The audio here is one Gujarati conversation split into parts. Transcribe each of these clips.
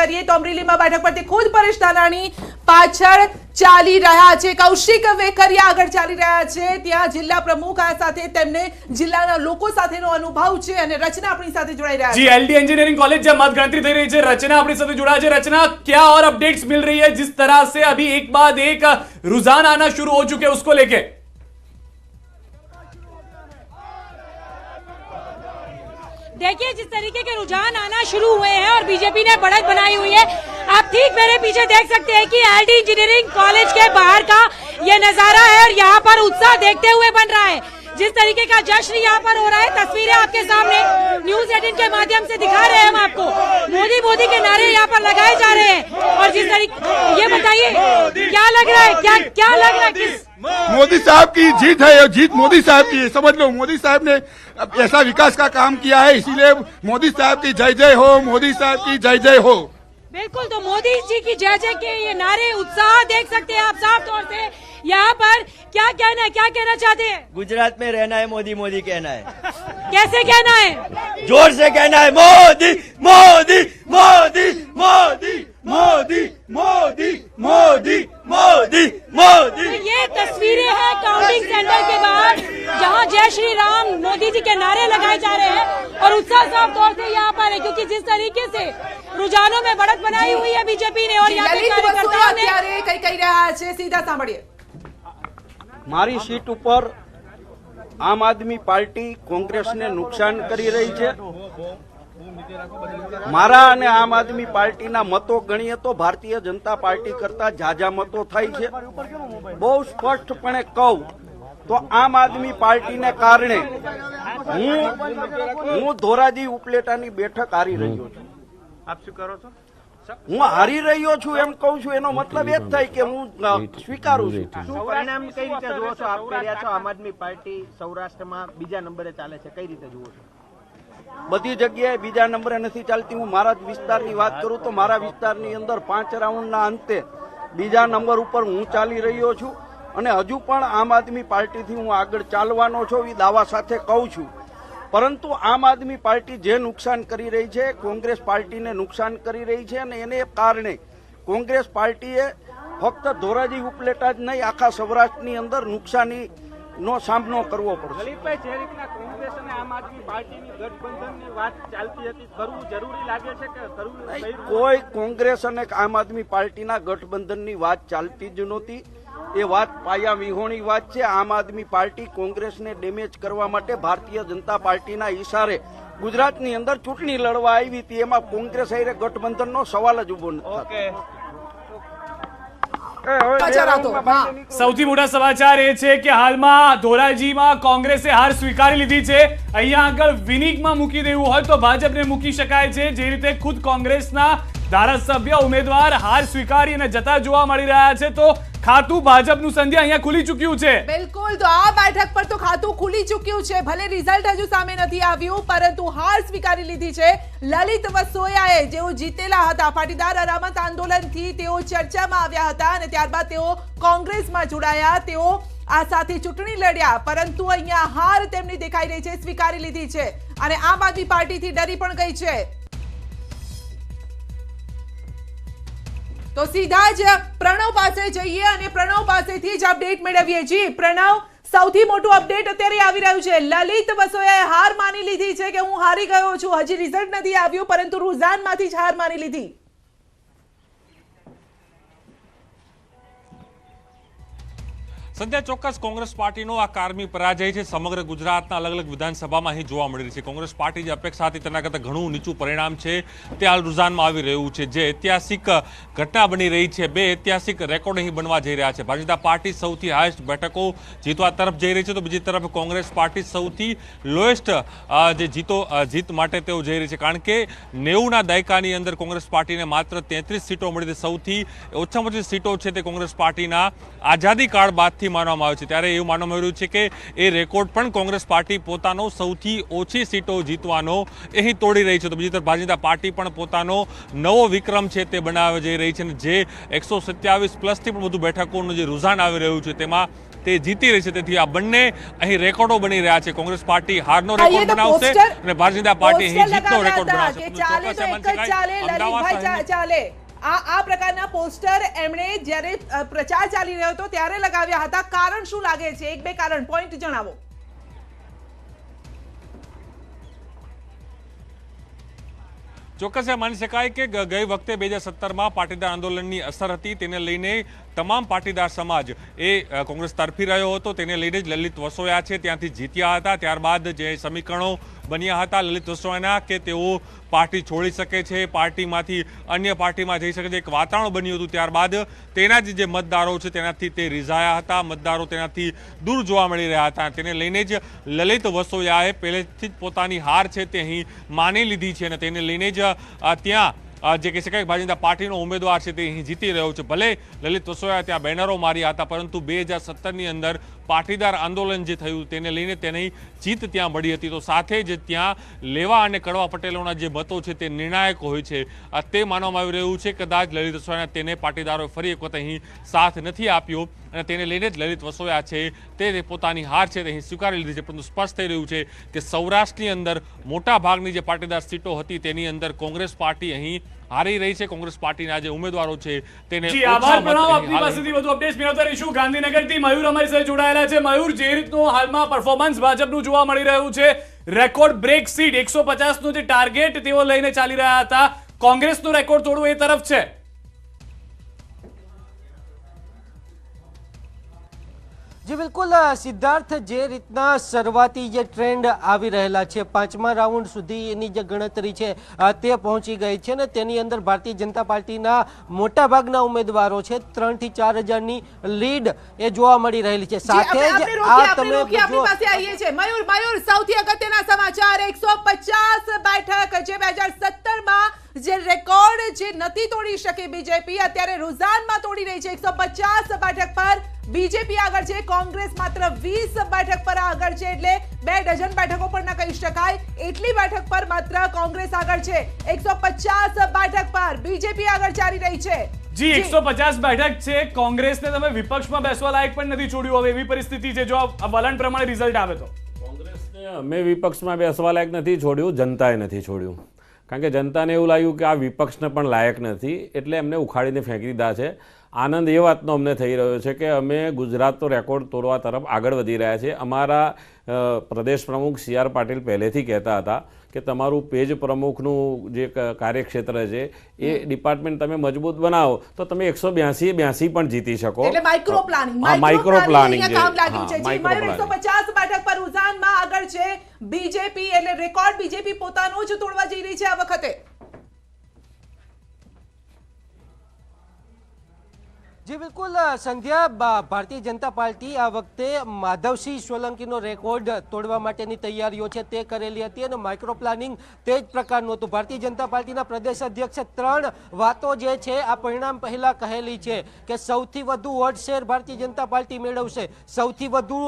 કરીએ તો અમરેલીમાં બેઠક પરથી ખુદ પરેશ ધાનાણી પાછળ ચાલી રહ્યા છે, કૌશિક વેકરિયા આગળ ચાલી રહ્યા છે, ત્યાં જિલ્લા પ્રમુખ આ સાથે તેમને જિલ્લાના લોકો સાથેનો અનુભવ છે અને રચના આપણી સાથે જોડાઈ રહ્યા जी एलडी इंजीनियरिंग कॉलेज जब मत गणतरी થઈ રહી છે, रचना अपनी साथ जुड़ा है। रचना, क्या और अपडेट्स मिल रही है जिस तरह से अभी एक बाद एक रुझान आना शुरू हो चुके हैं उसको लेके? देखिए, जिस तरीके के रुझान आना शुरू हुए हैं और बीजेपी ने बढ़त बनाई हुई है, आप ठीक मेरे पीछे देख सकते हैं कि एलडी इंजीनियरिंग कॉलेज के बाहर का ये नजारा है और यहाँ पर उत्साह देखते हुए बन रहा है। जिस तरीके का जश्न यहाँ पर हो रहा है, तस्वीरें आपके सामने न्यूज 18 के माध्यम से दिखा रहे हैं हम आपको। मोदी मोदी के नारे यहाँ पर लगाए जा रहे हैं और जिस तरीके, ये बताइए क्या लग रहा है, क्या लग रहा है, किस मोदी साहब की जीत है, जीत मोदी साहब की है, समझ लो। मोदी साहब ने ऐसा विकास का काम किया है, इसीलिए मोदी साहब की जय जय हो, मोदी साहब की जय जय हो। बिल्कुल, तो मोदी जी की जय जय के ये नारे, उत्साह देख सकते हैं आप साफ तौर से। यहाँ पर क्या कहना है, क्या कहना चाहते हैं? गुजरात में रहना है, मोदी मोदी कहना है। कैसे कहना है? जोर से कहना है, मोदी मोदी मोदी मोदी मोदी मोदी मोदी मोदी मोदी। तो ये तस्वीरें हैं काउंटिंग सेंटर के बाहर, जहाँ जय श्री राम मोदी जी के नारे लगाए जा रहे हैं और उत्साह साफ तौर से यहाँ पर है, क्योंकि जिस तरीके से रुझानों में बढ़त बनाई हुई है बीजेपी ने और यहाँ के कार्यकर्ताओं ने કઈ કહી રહ્યા છે સીધા સાંભળીએ। મારી સીટ ઉપર આમ આદમી પાર્ટી કોંગ્રેસને નુકસાન કરી રહી છે। મારા અને આમ આદમી પાર્ટીના મતો ગણીએ તો ભારતીય જનતા પાર્ટી કરતા ઝાઝા મતો થાય છે। બહુ સ્પષ્ટપણે કહું તો આમ આદમી પાર્ટીને કારણે હું ધોરાજી ઉપલેટાની બેઠક હારી રહ્યો છું। આપ શું કરો છો? હું હારી રહ્યો છું એમ કહું છું, એનો મતલબ એ જ થાય કે હું સ્વીકારું છું। પરિણામ કઈ રીતે જુઓ છો? આપ કહી રહ્યા છો આમ આદમી પાર્ટી સૌરાષ્ટ્રમાં બીજા નંબરે ચાલે છે, કઈ રીતે જુઓ છો? બધી જગ્યાએ બીજા નંબરે નથી ચાલતી। હું મારા જ વિસ્તારની વાત કરું તો મારા વિસ્તારની અંદર 5 રાઉન્ડના અંતે બીજા નંબર ઉપર હું ચાલી રહ્યો છું અને હજુ પણ આમ આદમી પાર્ટીથી હું આગળ ચાલવાનો છું એ દાવા સાથે કહું છું। પરંતુ આમ આદમી પાર્ટી જે નુકસાન કરી રહી છે, કોંગ્રેસ પાર્ટીને નુકસાન કરી રહી છે અને એને કારણે કોંગ્રેસ પાર્ટીએ ફક્ત ધોરાજી ઉપલેટા જ નહીં, આખા સૌરાષ્ટ્રની અંદર નુકસાનીનો સામનો કરવો પડશે। લલિતભાઈ, જે રીતના કોંગ્રેસ અને આમ આદમી પાર્ટીની ગઠબંધનની વાત ચાલતી હતી, કરવું જરૂરી લાગે છે કે કરવું નહીં? કોઈ કોંગ્રેસ અને આમ આદમી પાર્ટીના ગઠબંધનની વાત ચાલતી જ નહોતી। એ વાત પાયા વિહોણી વાત છે। આમ આદમી પાર્ટી કોંગ્રેસને ડેમેજ કરવા માટે ભારતીય જનતા પાર્ટીના ઈશારે ગુજરાતની અંદર ચૂંટણી લડવા આવી હતી, એમાં કોંગ્રેસ હારે ગઠબંધનનો સવાલ જ ઉભો નથી। સૌથી મોટા સમાચાર એ છે કે હાલમાં ધોરાજીમાં કોંગ્રેસે હાર સ્વીકારી લીધી છે। અહીંયા આગળ વિનિગમાં મૂકી દેવું હોય તો ભાજપને મૂકી શકાય છે। જે રીતે ખુદ કોંગ્રેસના ધારાસભ્ય ઉમેદવાર હાર સ્વીકારી અને જતા જોવા મળી રહ્યા છે, તો ખાતું ભાજપનું સંધ્યા અહીંયા ખુલી ચૂક્યું છે। બિલકુલ, તો આ બેઠક પર તો ખાતું ખુલી ચૂક્યું છે। ભલે રિઝલ્ટ હજુ સામે નથી આવ્યું, પરંતુ હાર સ્વીકારી લીધી છે લલિત વસોયાએ, જેઓ જીતેલા હતા પાટીદાર અનામત આંદોલનથી। તેઓ ચર્ચામાં આવ્યા હતા અને ત્યારબાદ તેઓ કોંગ્રેસમાં જોડાયા, તેઓ આ સાથે ચૂંટણી લડ્યા, પરંતુ અહીંયા હાર તેમની દેખાઈ રહી છે, સ્વીકારી લીધી છે અને આમ આદમી પાર્ટીથી ડરી પણ ગઈ છે। તો સીધા જ પ્રણવ પાસે જઈએ અને પ્રણવ પાસેથી જ અપડેટ મેળવીએ। જી પ્રણવ, સૌથી મોટું અપડેટ અત્યારે આવી રહ્યું છે, લલિત વસોયાએ હાર માની લીધી છે કે હું હારી ગયો છું। હજી રિઝલ્ટ નથી આવ્યું, પરંતુ રૂઝાનમાંથી જ હાર માની લીધી। સંધ્યા, ચોક્કસ કોંગ્રેસ પાર્ટીનો આ કારમી પરાજય છે સમગ્ર ગુજરાતના અલગ અલગ વિધાનસભામાં અહીં જોવા મળી રહી છે। કોંગ્રેસ પાર્ટી જે અપેક્ષા હતી તેના કરતાં ઘણું નીચું પરિણામ છે તે હાલ રૂઝાનમાં આવી રહ્યું છે। જે ઐતિહાસિક ઘટના બની રહી છે, બે ઐતિહાસિક રેકોર્ડ અહીં બનવા જઈ રહ્યા છે। ભારતીય જનતા પાર્ટી સૌથી હાઈએસ્ટ બેઠકો જીતવા તરફ જઈ રહી છે, તો બીજી તરફ કોંગ્રેસ પાર્ટી સૌથી લોએસ્ટ જે જીત માટે તેઓ જઈ રહી છે। કારણ કે 90ના દાયકાની અંદર કોંગ્રેસ પાર્ટીને માત્ર 33 સીટો મળી હતી। સૌથી ઓછામાં ઓછી સીટો છે તે કોંગ્રેસ પાર્ટીના આઝાદી કાળ બાદથી માનવામાં આવે છે, ત્યારે એવું માનવામાં આવી રહ્યું છે કે એ રેકોર્ડ પણ કોંગ્રેસ પાર્ટી પોતાનો સૌથી ઓછી સીટો જીતવાનો અહીં તોડી રહી છે. તો બીજી તરફ ભારતીય જનતા પાર્ટી પણ પોતાનો નવો વિક્રમ છે તે બનાવવા જઈ રહી છે, અને જે 127 પ્લસથી પણ વધુ બેઠકોનું જે રુઝાન આવી રહ્યું છે તેમાં તે જીતી રહી છે. તેથી આ બંને અહીં રેકોર્ડો બની રહ્યા છે. કોંગ્રેસ પાર્ટી હારનો રેકોર્ડ બનાવશે અને ભારતીય જનતા પાર્ટી અહીં જીતનો રેકોર્ડ બનાવશે. ચાલે તો એક જ ચાલે, લલિતભાઈ ચાલે. આ પ્રકારના પોસ્ટર એમણે જ્યારે પ્રચાર ચાલી રહ્યો હતો ત્યારે લગાવ્યા હતા. કારણ શું લાગે છે? એક બે કારણ પોઈન્ટ જણાવો. ચોક્કસ એ માની શકાય કે ગઈ વખતે 2017માં પાટીદાર આંદોલનની અસર હતી, તેને લઈને તમામ પાટીદાર સમાજ એ કોંગ્રેસ તરફી રહ્યો હતો. તેને લઈને જ લલિત વસોયા છે ત્યાંથી જીત્યા હતા. ત્યારબાદ જે સમીકરણો બન્યા હતા લલિત વસોયાના કે તેઓ પાર્ટી છોડી શકે છે, પાર્ટીમાંથી અન્ય પાર્ટીમાં જઈ શકે છે, એક વાતાવરણ બન્યું હતું. ત્યારબાદ તેના જે મતદારો છે તેનાથી તે રીઝાયા હતા, મતદારો તેનાથી દૂર જોવા મળી રહ્યા હતા. તેને લઈને જ લલિત વસોયાએ પહેલેથી જ પોતાની હાર છે તે અહીં માની લીધી છે, અને તેને લઈને જ ત્યાં જે કહી શકાય ભારતીય જનતા પાર્ટીનો ઉમેદવાર છે તે અહીં જીતી રહ્યો છે. ભલે લલિત વસોયા ત્યાં બેનરો માર્યા હતા, પરંતુ 2017ની અંદર પાટીદાર આંદોલન જે થયું તેને લઈને તેની જીત ત્યાં મળી હતી. તો સાથે જ ત્યાં લેવા અને કડવા પટેલોના જે મતો છે તે નિર્ણાયક હોય છે, તે માનવામાં આવી રહ્યું છે. કદાચ લલિત વસોયા તેને પાટીદારોએ ફરી એક વખત અહીં સાથ નથી આપ્યો અને તેને લઈને જ લલિત વસોયા છે તે પોતાની હાર છે તે અહીં સ્વીકારી લીધી છે. પરંતુ સ્પષ્ટ થઈ રહ્યું છે કે સૌરાષ્ટ્રની અંદર મોટા ભાગની જે પાટીદાર સીટો હતી તેની અંદર કોંગ્રેસ પાર્ટી અહીં હારી રહી છે. કોંગ્રેસ પાર્ટીના જે ઉમેદવારો છે તેને આભાર પ્રણામ. આપની પાસેથી વધુ અપડેટ્સ મેળવતા રહીશું. ગાંધીનગરથી મયુર અમારી સાથે જોડાયેલા છે. મયુર, જે રીતનું હાલમાં પરફોર્મન્સ ભાજપનું જોવા મળી રહ્યું છે, રેકોર્ડ બ્રેક સીટ 150નો જે ટાર્ગેટ તેઓ લઈને ચાલી રહ્યા હતા, કોંગ્રેસનો રેકોર્ડ તોડવો એ તરફ છે. જી બિલકુલ સિદ્ધાર્થ, જે રીતના શરૂઆતી જે ટ્રેન્ડ આવી રહેલા છે, 5મા રાઉન્ડ સુધીની જે ગણતરી છે તે પહોંચી ગઈ છે ને તેની અંદર ભારતીય જનતા પાર્ટીના મોટાભાગના ઉમેદવારો છે 3 થી 4 હજારની લીડ એ જોવા મળી રહેલી છે. સાથે જ આ તમે આપણી પાસે આવીએ છે મયુર, સૌથી અગત્યના સમાચાર 150 બેઠક જે 2017માં જે રેકોર્ડ જે નથી તોડી શકે બીજેપી, અત્યારે રુઝાનમાં તોડી રહી છે. 150 બેઠક પર બીજેપી આગળ છે, કોંગ્રેસ માત્ર 20 બેઠક પર આગળ છે, એટલે 2 ડઝન બેઠકો પર ન કહી શકાય એટલી બેઠક પર માત્ર કોંગ્રેસ આગળ છે. 150 બેઠક પર બીજેપી આગળ ચાલી રહી છે. જી 150 બેઠક છે, કોંગ્રેસને તમે વિપક્ષમાં બેસવા લાયક પણ નથી છોડ્યું. હવે એવી પરિસ્થિતિ છે જો આ વલણ પ્રમાણે રિઝલ્ટ આવે તો. કોંગ્રેસને અમે વિપક્ષમાં બેસવા લાયક નથી છોડ્યું, જનતાએ નથી છોડ્યું. કારણ કે જનતાને એવું લાગ્યું કે આ વિપક્ષને પણ લાયક નથી, એટલે એમને ઉખાડીને ફેંકી દીધા છે. આનંદ એ વાતનો અમને થઈ રહ્યો છે કે અમે ગુજરાતનો રેકોર્ડ તોડવા તરફ આગળ વધી રહ્યા છીએ. અમારા પ્રદેશ પ્રમુખ CR પાટીલ પહેલેથી કહેતા હતા કે તમારું પેજ પ્રમુખનું જે કાર્યક્ષેત્ર છે એ ડિપાર્ટમેન્ટ તમે મજબૂત બનાવો તો તમે 182 પણ જીતી શકો. એટલે માઇક્રો પ્લાનિંગ કામ લાગ્યું છે. જી મયુર, 150 બેઠક પર રુઝાનમાં આગળ છે બીજેપી, એટલે રેકોર્ડ બીજેપી પોતાનો જ તોડવા જઈ રહી છે આ વખતે. જી બિલકુલ સંધ્યા, ભારતીય જનતા પાર્ટી આ વખતે માધવસિંહ સોલંકીનો રેકોર્ડ તોડવા માટેની તૈયારીઓ છે તે કરેલી હતી અને માઇક્રો પ્લાનિંગ તે જ પ્રકારનું હતું. ભારતીય જનતા પાર્ટીના પ્રદેશ અધ્યક્ષે 3 વાતો જે છે આ પરિણામ પહેલા કહેલી છે કે સૌથી વધુ vote share Bharatiya Janata party મેળવશે, સૌથી વધુ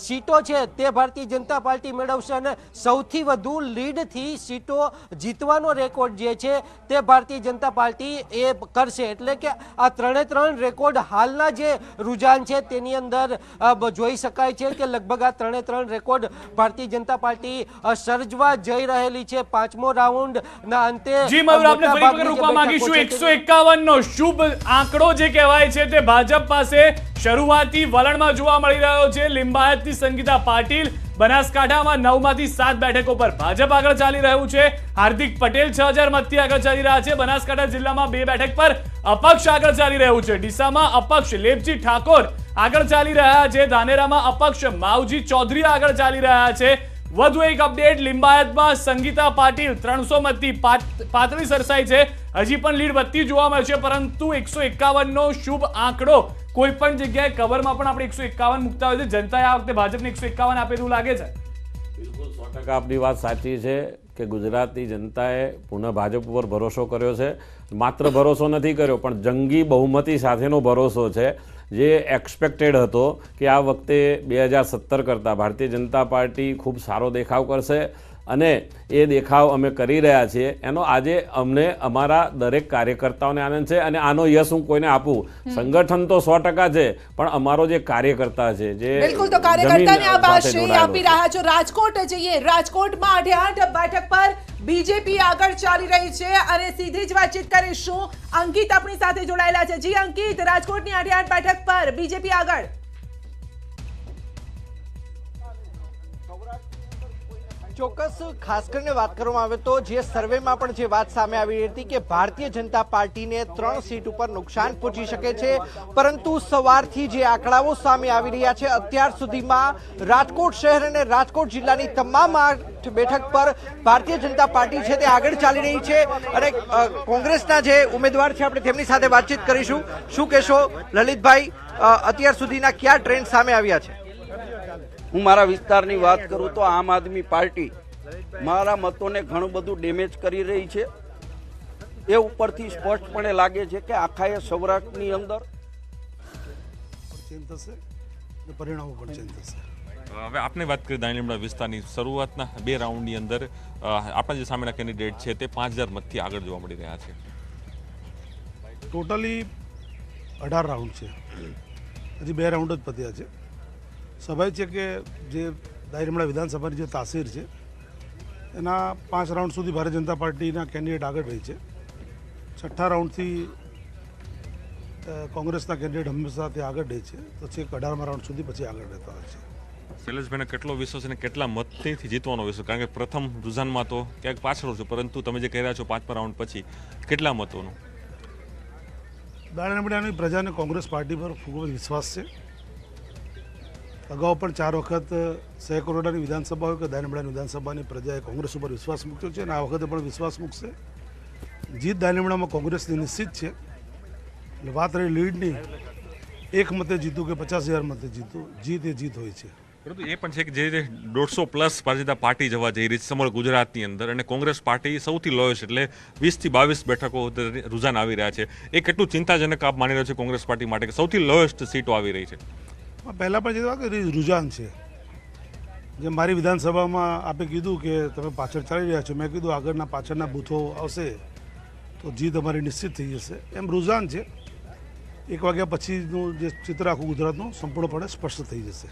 સીટો છે તે ભારતીય જનતા પાર્ટી મેળવશે અને સૌથી વધુ લીડથી સીટો જીતવાનો રેકોર્ડ જે છે તે ભારતીય જનતા પાર્ટી એ કરશે. એટલે કે આ 3 રેકોર્ડ હાલના જે રુઝાન છે તેની અંદર જોઈ શકાય છે કે લગભગ આ 3 રેકોર્ડ ભારતીય જનતા પાર્ટી સર્જવા જઈ રહેલી છે. 5મો રાઉન્ડ ના અંતે જી મયુર, આપને ફરી વખત રોકવા માંગીશું. 151નો શુભ આંકડો જે કહેવાય છે તે ભાજપ પાસે શરૂઆતી વલણમાં જોવા મળી રહ્યો છે. લિંબાયતથી સંગીતા પાટીલ, બનાસકાંઠામાં 9માંથી 7 બેઠકો પર ભાજપ આગળ ચાલી રહ્યું છે. હાર્દિક પટેલ 6000 મતથી આગળ ચાલી રહ્યા છે. બનાસકાંઠા જિલ્લામાં 2 બેઠક પર અપક્ષ આગળ ચાલી રહ્યું છે. ડીસામાં અપક્ષ લેપજી ઠાકોર આગળ ચાલી રહ્યા છે. ધાનેરામાં અપક્ષ માવજી ચૌધરી આગળ ચાલી રહ્યા છે. વધુ એક અપડેટ, લિંબાયતમાં સંગીતા પાટીલ 300 મતથી પાતળી સરસાઈ છે. હજી પણ લીડ વધતી જોવા મળશે, પરંતુ 151નો શુભ આંકડો કોઈ પણ જગ્યાએ કવરમાં પણ આપણે 151 મૂકતા હોય છે. જનતાએ આ વખતે ભાજપને 151 આપે એવું લાગે છે. બિલકુલ 100% આપની વાત સાચી છે કે ગુજરાતની જનતાએ પુનઃ ભાજપ ઉપર ભરોસો કર્યો છે. માત્ર ભરોસો નથી કર્યો પણ જંગી બહુમતી સાથેનો ભરોસો છે. જે એક્સપેક્ટેડ હતો કે આ વખતે 2017 કરતાં ભારતીય જનતા પાર્ટી ખૂબ સારો દેખાવ કરશે અને એ દેખાવ અમે કરી રહ્યા છીએ એનો આજે અમને અમારા દરેક કાર્યકર્તાઓને આનંદ છે. અને આનો યશ હું કોઈને આપું, સંગઠન તો 100% છે પણ અમારો જે કાર્યકર્તા છે જે બિલકુલ, તો કાર્યકર્તાને આપ આશ્રય આપી રહ્યા છો. રાજકોટ જઈએ. રાજકોટમાં 8 બેઠક પર બીજેપી આગળ ચાલી રહી છે અને સીધી જ વાતચીત કરીશું. અંકિત આપણી સાથે જોડાયેલા છે. જી અંકિત, રાજકોટની 8 બેઠક પર બીજેપી આગળ. ચોક્કસ, ખાસ કરીને વાત કરવામાં આવે તો જે સર્વેમાં પણ જે વાત સામે આવી રહી હતી કે ભારતીય જનતા પાર્ટીને 3 સીટ ઉપર નુકસાન પહોંચી શકે છે, પરંતુ સવારથી જે આંકડાઓ સામે આવી રહ્યા છે અત્યાર સુધીમાં રાજકોટ શહેર અને રાજકોટ જિલ્લાની તમામ 8 બેઠક પર ભારતીય જનતા પાર્ટી છે તે આગળ ચાલી રહી છે. અને કોંગ્રેસના જે ઉમેદવાર છે આપણે તેમની સાથે વાતચીત કરીશું. શું કહેશો લલિતભાઈ, અત્યાર સુધીના કયા ટ્રેન્ડ સામે આવ્યા છે? હું મારા વિસ્તારની વાત કરું તો આમ આદમી પાર્ટી મારા મતોને ઘણું બધું ડેમેજ કરી રહી છે. એ ઉપરથી સ્પષ્ટપણે લાગે છે કે આખા સૌરાષ્ટ્રની અંદર ચેન્જ થશે, પરિણામો પણ ચેન્જ થશે. હવે આપણે વાત કરીએ દાણીલીમડા વિસ્તારની શરૂઆતના 2 રાઉન્ડની અંદર આપણા જે સામેના કેન્ડિડેટ છે તે 5000 મતથી આગળ જોવા મળી રહ્યા છે. ટોટલી 18 રાઉન્ડ છે, હજી 2 રાઉન્ડ જ પત્યા છે. સ્વાભાવિક છે કે જે દાણીલીમડા વિધાનસભાની જે તાસીર છે એના 5 રાઉન્ડ સુધી ભારતીય જનતા પાર્ટીના કેન્ડિડેટ આગળ રહી છે. 6થા રાઉન્ડથી કોંગ્રેસના કેન્ડિડેટ હંમેશા તે આગળ રહે છે, તો છેક 18મા રાઉન્ડ સુધી પછી આગળ રહેતા હોય છે. શૈલેષભાઈને કેટલો વિશ્વાસ અને કેટલા મતથી જીતવાનો વિશ્વાસ? કારણ કે પ્રથમ રુઝાનમાં તો ક્યાંક પાછળ છે, પરંતુ તમે જે કહી રહ્યા છો 5મા રાઉન્ડ પછી કેટલા મતોનું? દાણીલીમડાની પ્રજાને કોંગ્રેસ પાર્ટી પર ખૂબ જ વિશ્વાસ છે. અગાઉ પણ 4 વખત સહેકરોડાની વિધાનસભા હોય કે દાણીલીમડાની વિધાનસભાની પ્રજાએ કોંગ્રેસ ઉપર વિશ્વાસ મૂક્યો છે અને આ વખતે પણ વિશ્વાસ મૂકશે. જીત દાણીલીમડામાં કોંગ્રેસની નિશ્ચિત છે. એટલે વાત રહી લીડની, 1 મતે જીતું કે 50,000 મતે જીતું, જીત એ જીત હોય છે. પરંતુ એ પણ છે કે જે 150+ ભારતીય જનતા પાર્ટી જવા જઈ રહી છે સમગ્ર ગુજરાતની અંદર, અને કોંગ્રેસ પાર્ટી સૌથી લોએસ્ટ એટલે 20 થી 22 બેઠકો રુઝાન આવી રહ્યા છે. એ કેટલું ચિંતાજનક આપ માની રહ્યો છે કોંગ્રેસ પાર્ટી માટે કે સૌથી લોએસ્ટ સીટો આવી રહી છે? પહેલાં પણ જે વાત કરી રુઝાન છે, જેમ મારી વિધાનસભામાં આપે કીધું કે તમે પાછળ ચાલી રહ્યા છો, મેં કીધું આગળના પાછળના બૂથો આવશે તો જીત અમારી નિશ્ચિત થઈ જશે. એમ રુઝાન છે. 1 વાગ્યા પછીનું જે ચિત્ર આખું ગુજરાતનું સંપૂર્ણપણે સ્પષ્ટ થઈ જશે.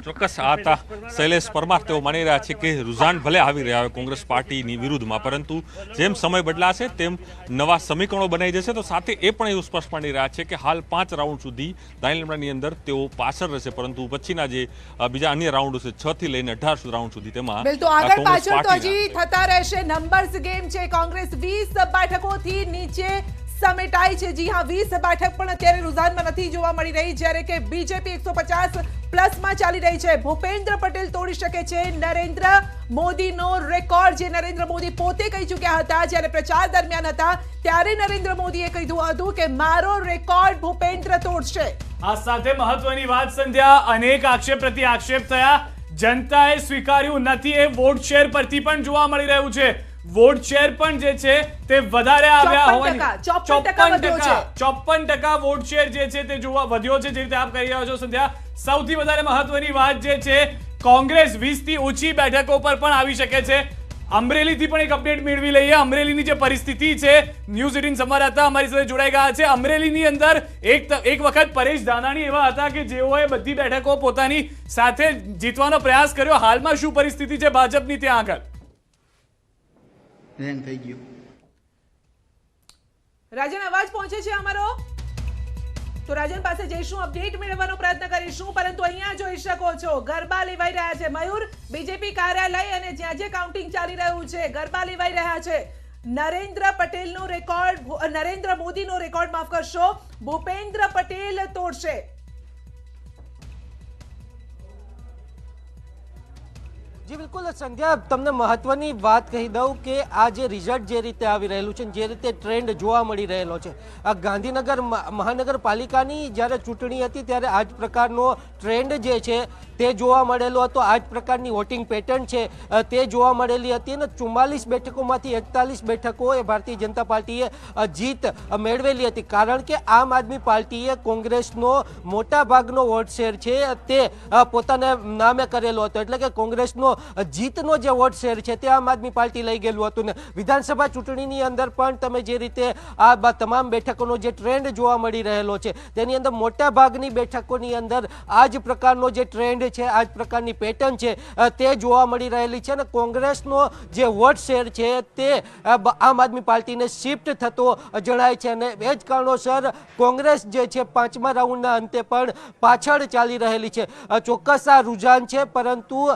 ચોક્કસ આ હતા શૈલેષ પરમાર. તેઓ માની રહ્યા છે કે રુઝાન ભલે આવી રહ્યા હોય કોંગ્રેસ પાર્ટીની વિરુદ્ધમાં, પરંતુ જેમ સમય બદલાશે તેમ નવા સમીકરણો બનાવી જશે. તો સાથે એ પણ એવું સ્પષ્ટ માની રહ્યા છે કે હાલ 5 રાઉન્ડ સુધી દાણીલીમડાની અંદર તેઓ પાછળ રહેશે, પરંતુ પછીના જે બીજા અન્ય રાઉન્ડ છે 6 થી લઈને 18 રાઉન્ડ સુધી તેમાં તો આગળ પાછળ તો હજી થતા રહેશે. નંબર્સ ગેમ છે. કોંગ્રેસ 20 બેઠકોથી નીચે સમેટાઈ છે. જી હા, 20 બેઠક પણ અત્યારે રુઝાનમાં નથી જોવા મળી રહી, જ્યારે કે બીજેપી 150+ ચાલી રહી છે. ભૂપેન્દ્ર પટેલ તોડી શકે છે નરેન્દ્ર મોદીનો રેકોર્ડ, જે નરેન્દ્ર મોદી પોતે કહી ચૂક્યા હતા જ્યારે પ્રચાર દરમિયાન હતા ત્યારે નરેન્દ્ર મોદીએ કહ્યું હતું કે મારો રેકોર્ડ ભૂપેન્દ્ર તોડશે. આ સાથે મહત્વની વાત સંધ્યા, અનેક આક્ષેપ પ્રતિ આક્ષેપ થયા, જનતાએ સ્વીકાર્યું નથી એ વોટ શેર પરથી પણ જોવા મળી રહ્યું છે. વોટ શેર પણ જે છે તે વધારે આવ્યા હોવાની 54% વોટ શેર જે છે તે જોવા વધ્યો છે. જે રીતે આપ કહી રહ્યા છો સંધ્યા, સૌથી વધારે મહત્વની વાત જે છે કોંગ્રેસ 20 થી ઓછી બેઠકો પર પણ આવી શકે છે. અમરેલીથી પણ એક અપડેટ મેળવી લઈએ. અમરેલીની જે પરિસ્થિતિ છે, ન્યૂઝ 18 સંવાદદાતા અમારી સાથે જોડાઈ ગયા છે. અમરેલીની અંદર એક વખત પરેશ ધાનાણી એવા હતા કે જેઓએ બધી બેઠકો પોતાની સાથે જીતવાનો પ્રયાસ કર્યો. હાલમાં શું પરિસ્થિતિ છે ભાજપની ત્યાં આગળ? થઈ ગયું. રાજન, અવાજ પહોંચે છે અમારો? તો રાજન પાસે જઈશું, અપડેટ મેળવવાનો પ્રયત્ન કરીશું. પરંતુ અહીંયા જોઈ શકો છો ગરબા લેવાઈ રહ્યા છે. મયુર, બીજેપી કાર્યાલય અને જ્યાં જે કાઉન્ટિંગ ચાલી રહ્યું છે, ગરબા લેવાઈ રહ્યા છે. નરેન્દ્ર પટેલનો રેકોર્ડ, નરેન્દ્ર મોદીનો રેકોર્ડ માફ કરશો, ભૂપેન્દ્ર પટેલ તોડશે. જી બિલકુલ સંધ્યા, તમને મહત્વની વાત કહી દઉં કે આ જે રિઝલ્ટ જે રીતે આવી રહેલું છે, જે રીતે ટ્રેન્ડ જોવા મળી રહેલો છે, આ ગાંધીનગર મહાનગરપાલિકાની જ્યારે ચૂંટણી હતી ત્યારે આ જ પ્રકારનો ટ્રેન્ડ જે છે તે જોવા મળેલો હતો. આ જ પ્રકારની વોટિંગ પેટર્ન છે તે જોવા મળેલી હતી અને 44 બેઠકોમાંથી 41 બેઠકો એ ભારતીય જનતા પાર્ટીએ જીત મેળવેલી હતી. કારણ કે આમ આદમી પાર્ટીએ કોંગ્રેસનો મોટા ભાગનો વોટ શેર છે તે પોતાના નામે કરેલો હતો, એટલે કે કોંગ્રેસનો જીતનો જે વોટ શેર છે તે આમ આદમી પાર્ટી લઈ ગયેલું હતું. ને વિધાનસભા ચૂંટણીની અંદર પણ તમે જે રીતે આ તમામ બેઠકોનો જે ટ્રેન્ડ જોવા મળી રહેલો છે તેની અંદર મોટા ભાગની બેઠકોની અંદર આ જ પ્રકારનો જે ટ્રેન્ડ છે, આ જ પ્રકારની પેટર્ન છે તે જોવા મળી રહેલી છે. અને કોંગ્રેસનો જે વોટ શેર છે તે આમ આદમી પાર્ટીને શિફ્ટ થતો જણાય છે અને એ જ કારણોસર કોંગ્રેસ જે છે 5મા રાઉન્ડના અંતે પણ પાછળ ચાલી રહેલી છે. ચોક્કસ આ રૂઝાન છે, પરંતુ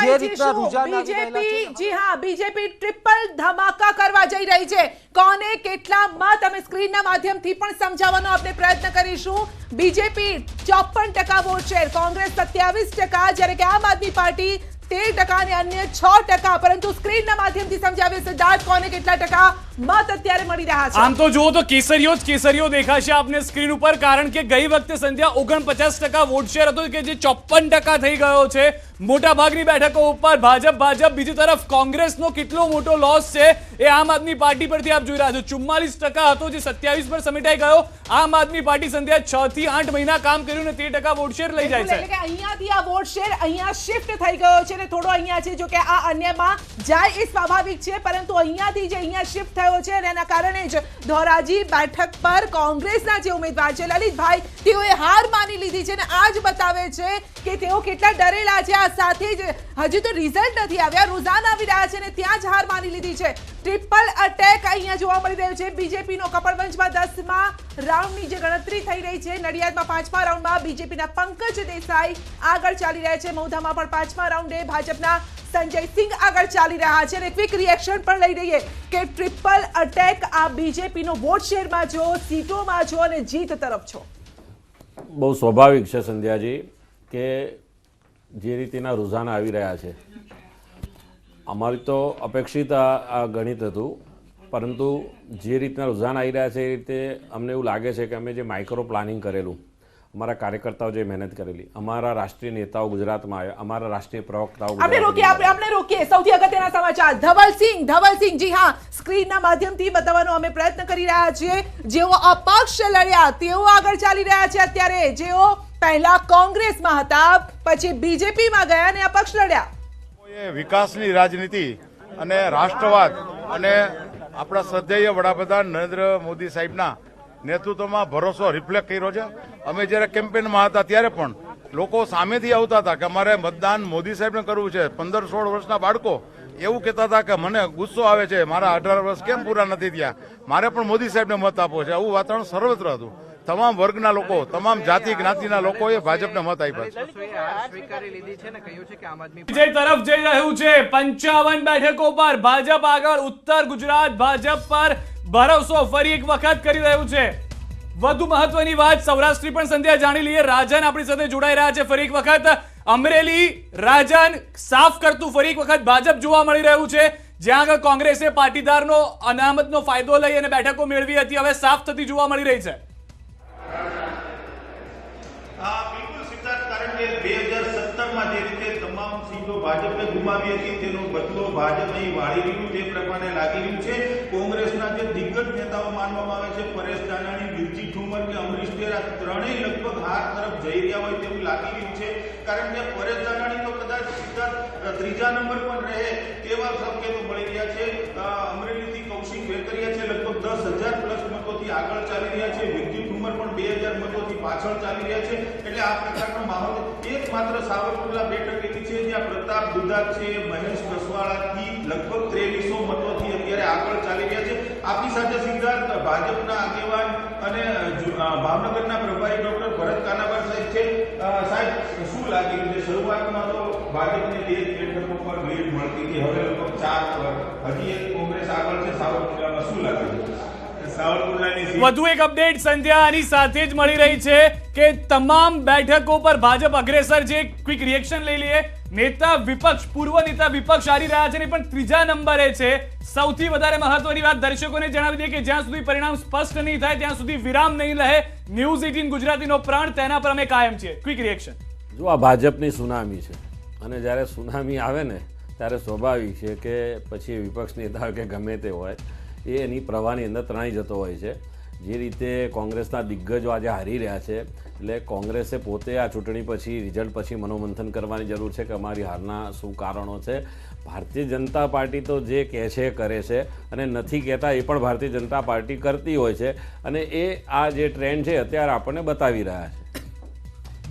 જે રીતના રૂઝાન આવી રહેલા છે, જી હા, બીજેપી ટ્રિપલ ધમાકા કરવા જઈ રહી છે. કોને કેટલા મત અમે સ્ક્રીનના માધ્યમથી પણ સમજાવવાનો આપણે પ્રયત્ન કરીશું. બીજેપી 54% વોટ શેર, કોંગ્રેસ 27%, જ્યારે કે આમ આદમી પાર્ટી 13% અને અન્ય 6%. પરંતુ સ્ક્રીનના માધ્યમથી સમજાવીએ સિદ્ધાર્થ કોને કેટલા ટકા મત અત્યારે મળી રહ્યા છે. આમ તો જુઓ તો કેસરીઓ દેખાશે આપને સ્ક્રીન ઉપર, કારણ કે ગઈ વખતે સંધ્યા 49% વોટ શેર હતો કે જે 54% થઈ ગયો છે મોટા ભાગની બેઠકો ઉપર. ભાજપ બીજી તરફ કોંગ્રેસનો કેટલો મોટો લોસ છે એ આમ આદમી પાર્ટી પરથી આપ જોઈ રહ્યા છો. 44% હતો જે 27 પર સમેટાઈ ગયો. આમ આદમી પાર્ટી સંધ્યા 6 થી 8 મહિના કામ કર્યું ને 13% વોટ શેર લઈ જાય છે. એટલે કે અહીંયાથી આ વોટ શેર અહીંયા શિફ્ટ થઈ ગયો છે ને થોડો અહીંયા છે, જો કે આ અન્યમાં જાય એ સ્વાભાવિક છે, પરંતુ અહીંયાથી જે અહીંયા શિફ્ટ થયો છે અને એના કારણે જ ધોરાજી બેઠક પર કોંગ્રેસના જે ઉમેદવાર છે લલિતભાઈ, તેઓએ હાર માની લીધી છે અને આ જ બતાવે છે કે તેઓ કેટલા ડરેલા છે. આ સાથે જ હજી તો રિઝલ્ટ નથી આવ્યા, રૂઝાન આવી રહ્યા છે અને ત્યાં જ હાર માની લીધી છે. ટ્રિપલ અટેક અહીંયા જોવા મળી રહ્યું છે. બીજેપીનો કપડવંજમાં 10મા રાઉન્ડની જે ગણતરી થઈ રહી છે, નડિયાદમાં 5મા રાઉન્ડમાં બીજેપીના પંકજ દેસાઈ આગળ ચાલી રહ્યા છે. મૌધામાં પણ 5મા રાઉન્ડે ભાજપના સંજયસિંહ આગળ ચાલી રહ્યા છે. અને ક્વિક રિએક્શન પણ લઈ રહીએ કે ટ્રિપલ અટેક આ બીજેપીનો વોટ શેરમાં છો, સીટોમાં છો અને જીત તરફ છો. બહુ સ્વાભાવિક છે સંધ્યાજી કે જે રીતેના રૂઝાન આવી રહ્યા છે, અમારી તો અપેક્ષિત આ ગણિત હતું, પરંતુ જે રીતના રૂઝાન આવી રહ્યા છે એ રીતે અમને એવું લાગે છે કે અમે જે માઇક્રો પ્લાનિંગ કરેલું, અમારા કાર્યકર્તાઓ જે મહેનત કરેલી, અમારા રાષ્ટ્રીય નેતાઓ ગુજરાતમાં આવ્યા, અમારા રાષ્ટ્રીય પ્રવક્તાઓ આપણે રોકીએ. સૌથી અગત્યના સમાચાર, ધવલસિંહ, જી હા, સ્ક્રીનના માધ્યમથી બતાવવાનો અમે પ્રયત્ન કરી રહ્યા છીએ. જેઓ અપક્ષ લડ્યા તેઓ આગળ ચાલી રહ્યા છે અત્યારે. જેઓ પહેલા કોંગ્રેસમાં હતા, પછી બીજેપીમાં ગયા અને અપક્ષ લડ્યા. વિકાસની રાજનીતિ અને રાષ્ટ્રવાદ અને આપણા શ્રદ્ધેય વડાપ્રધાન નરેન્દ્ર મોદી સાહેબના નેતૃત્વમાં ભરોસો રિફ્લેક્ટ કર્યો છે. અમે જ્યારે કેમ્પેનમાં હતા ત્યારે પણ લોકો સામેથી આવતા હતા કે અમારે મતદાન મોદી સાહેબને કરવું છે. 15-16 વર્ષના બાળકો એવું કહેતા હતા કે મને ગુસ્સો આવે છે, મારા 18 વર્ષ કેમ પૂરા નથી થયા, મારે પણ મોદી સાહેબને મત આપવો છે. આવું વાતાવરણ સર્વત્ર હતું. તમામ વર્ગના લોકો, તમામ જાતિ જ્ઞાતિના લોકોએ ભાજપને મત આપ્યા છે. તરફ જઈ રહ્યું છે 55 બેઠકો પર ભાજપ આગળ. ઉત્તર ગુજરાત ભાજપ પર ભરોસો ફરી એક વખત કરી રહ્યું છે. વધુ મહત્વની વાત સૌરાષ્ટ્રની પણ સંધ્યા જાણી લઈએ. રાજન આપણી સાથે જોડાઈ રહ્યા છે ફરી એક વખત. અમરેલી રાજન સાફ કરતું ફરી એક વખત ભાજપ જોવા મળી રહ્યું છે. જ્યાં આગળ કોંગ્રેસે પાટીદારનો અનામતનો ફાયદો લઈ અને બેઠકો મેળવી હતી, હવે સાફ થતી જોવા મળી રહી છે. બિલકુલ સિદ્ધાર્થ, કારણ કે 2017માં જે રીતે તમામ સીટો ભાજપે ગુમાવી હતી તેનો બદલો ભાજપ અહીં વાળી રહ્યું તે પ્રમાણે લાગી રહ્યું છે. કોંગ્રેસના જે દિગ્ગજ નેતાઓ માનવામાં આવે છે, પરેશ ધાનાણી, બિરજી ઠુમર કે અમરીશ ડેર, આ ત્રણેય લગભગ હાર તરફ જઈ રહ્યા હોય તેવું લાગી રહ્યું છે. કારણ કે પરેશ ધાનાણી તો કદાચ સિદ્ધાર્થ 3જા નંબર પર રહે તેવા સંકેતો મળી રહ્યા છે. અમરેલીથી કૌશિક વેકરિયા છે લગભગ 10,000 પ્લસ મતોથી આગળ ચાલી રહ્યા છે. બિરજી ઠુમર પણ 2,000 મતોથી પાછળ ચાલી રહ્યા છે. એટલે આ પ્રકારનો માહોલ. એકમાત્ર સાવરકુંડલા બેઠક એવી છે જ્યાં પ્રતાપ દુધા છે મહેશ કસવાળાથી લગભગ 2300 મતોથી અત્યારે આગળ ચાલી રહ્યા છે. આપણી સાથે સિદ્ધાર્થ ભાજપના આગેવાન અને ભાવનગરના પ્રભારી ડોક્ટર ભરત કાનાબાર સાહેબ છે. સાહેબ, શું લાગી રહ્યું છે? શરૂઆતમાં તો ભાજપને 13 બેઠકો પર લીડ મળતી હતી, હવે લગભગ 4 પર, હજી એક કોંગ્રેસ આગળ છે સાવરકુંડલામાં. શું લાગે છે? વધુ એક અપડેટ સંધ્યા આની સાથે જ મળી રહી છે કે તમામ બેઠકો પર ભાજપ અગ્રેસર છે. ક્વિક રિએક્શન લઈ લઈએ. નેતા વિપક્ષ, પૂર્વ નેતા વિપક્ષ હારી રહ્યા છે ને પણ ત્રીજા નંબરે છે. સૌથી વધારે મહત્વની વાત દર્શકોને જણાવી દઈએ કે જ્યાં સુધી પરિણામ સ્પષ્ટ નહીં થાય ત્યાં સુધી વિરામ નહીં રહે ન્યૂઝ 18 ગુજરાતીનો પ્રાણ, તેના પર અમે કાયમ છીએ. Quick reaction. જો આ ભાજપની સુનામી છે અને જ્યારે સુનામી આવે ને ત્યારે સ્વાભાવિક છે કે પછી વિપક્ષ નેતા કે ગમે તે હોય એ એની પ્રવાહની અંદર તણાઈ જતો હોય છે. જે રીતે કોંગ્રેસના દિગ્ગજો આજે હારી રહ્યા છે એટલે કોંગ્રેસે પોતે આ ચૂંટણી પછી રિઝલ્ટ પછી મનોમંથન કરવાની જરૂર છે કે અમારી હારના શું કારણો છે. ભારતીય જનતા પાર્ટી તો જે કહે છે કરે છે અને નથી કહેતા એ પણ ભારતીય જનતા પાર્ટી કરતી હોય છે અને એ આ જે ટ્રેન્ડ છે અત્યારે આપણને બતાવી રહ્યા છે.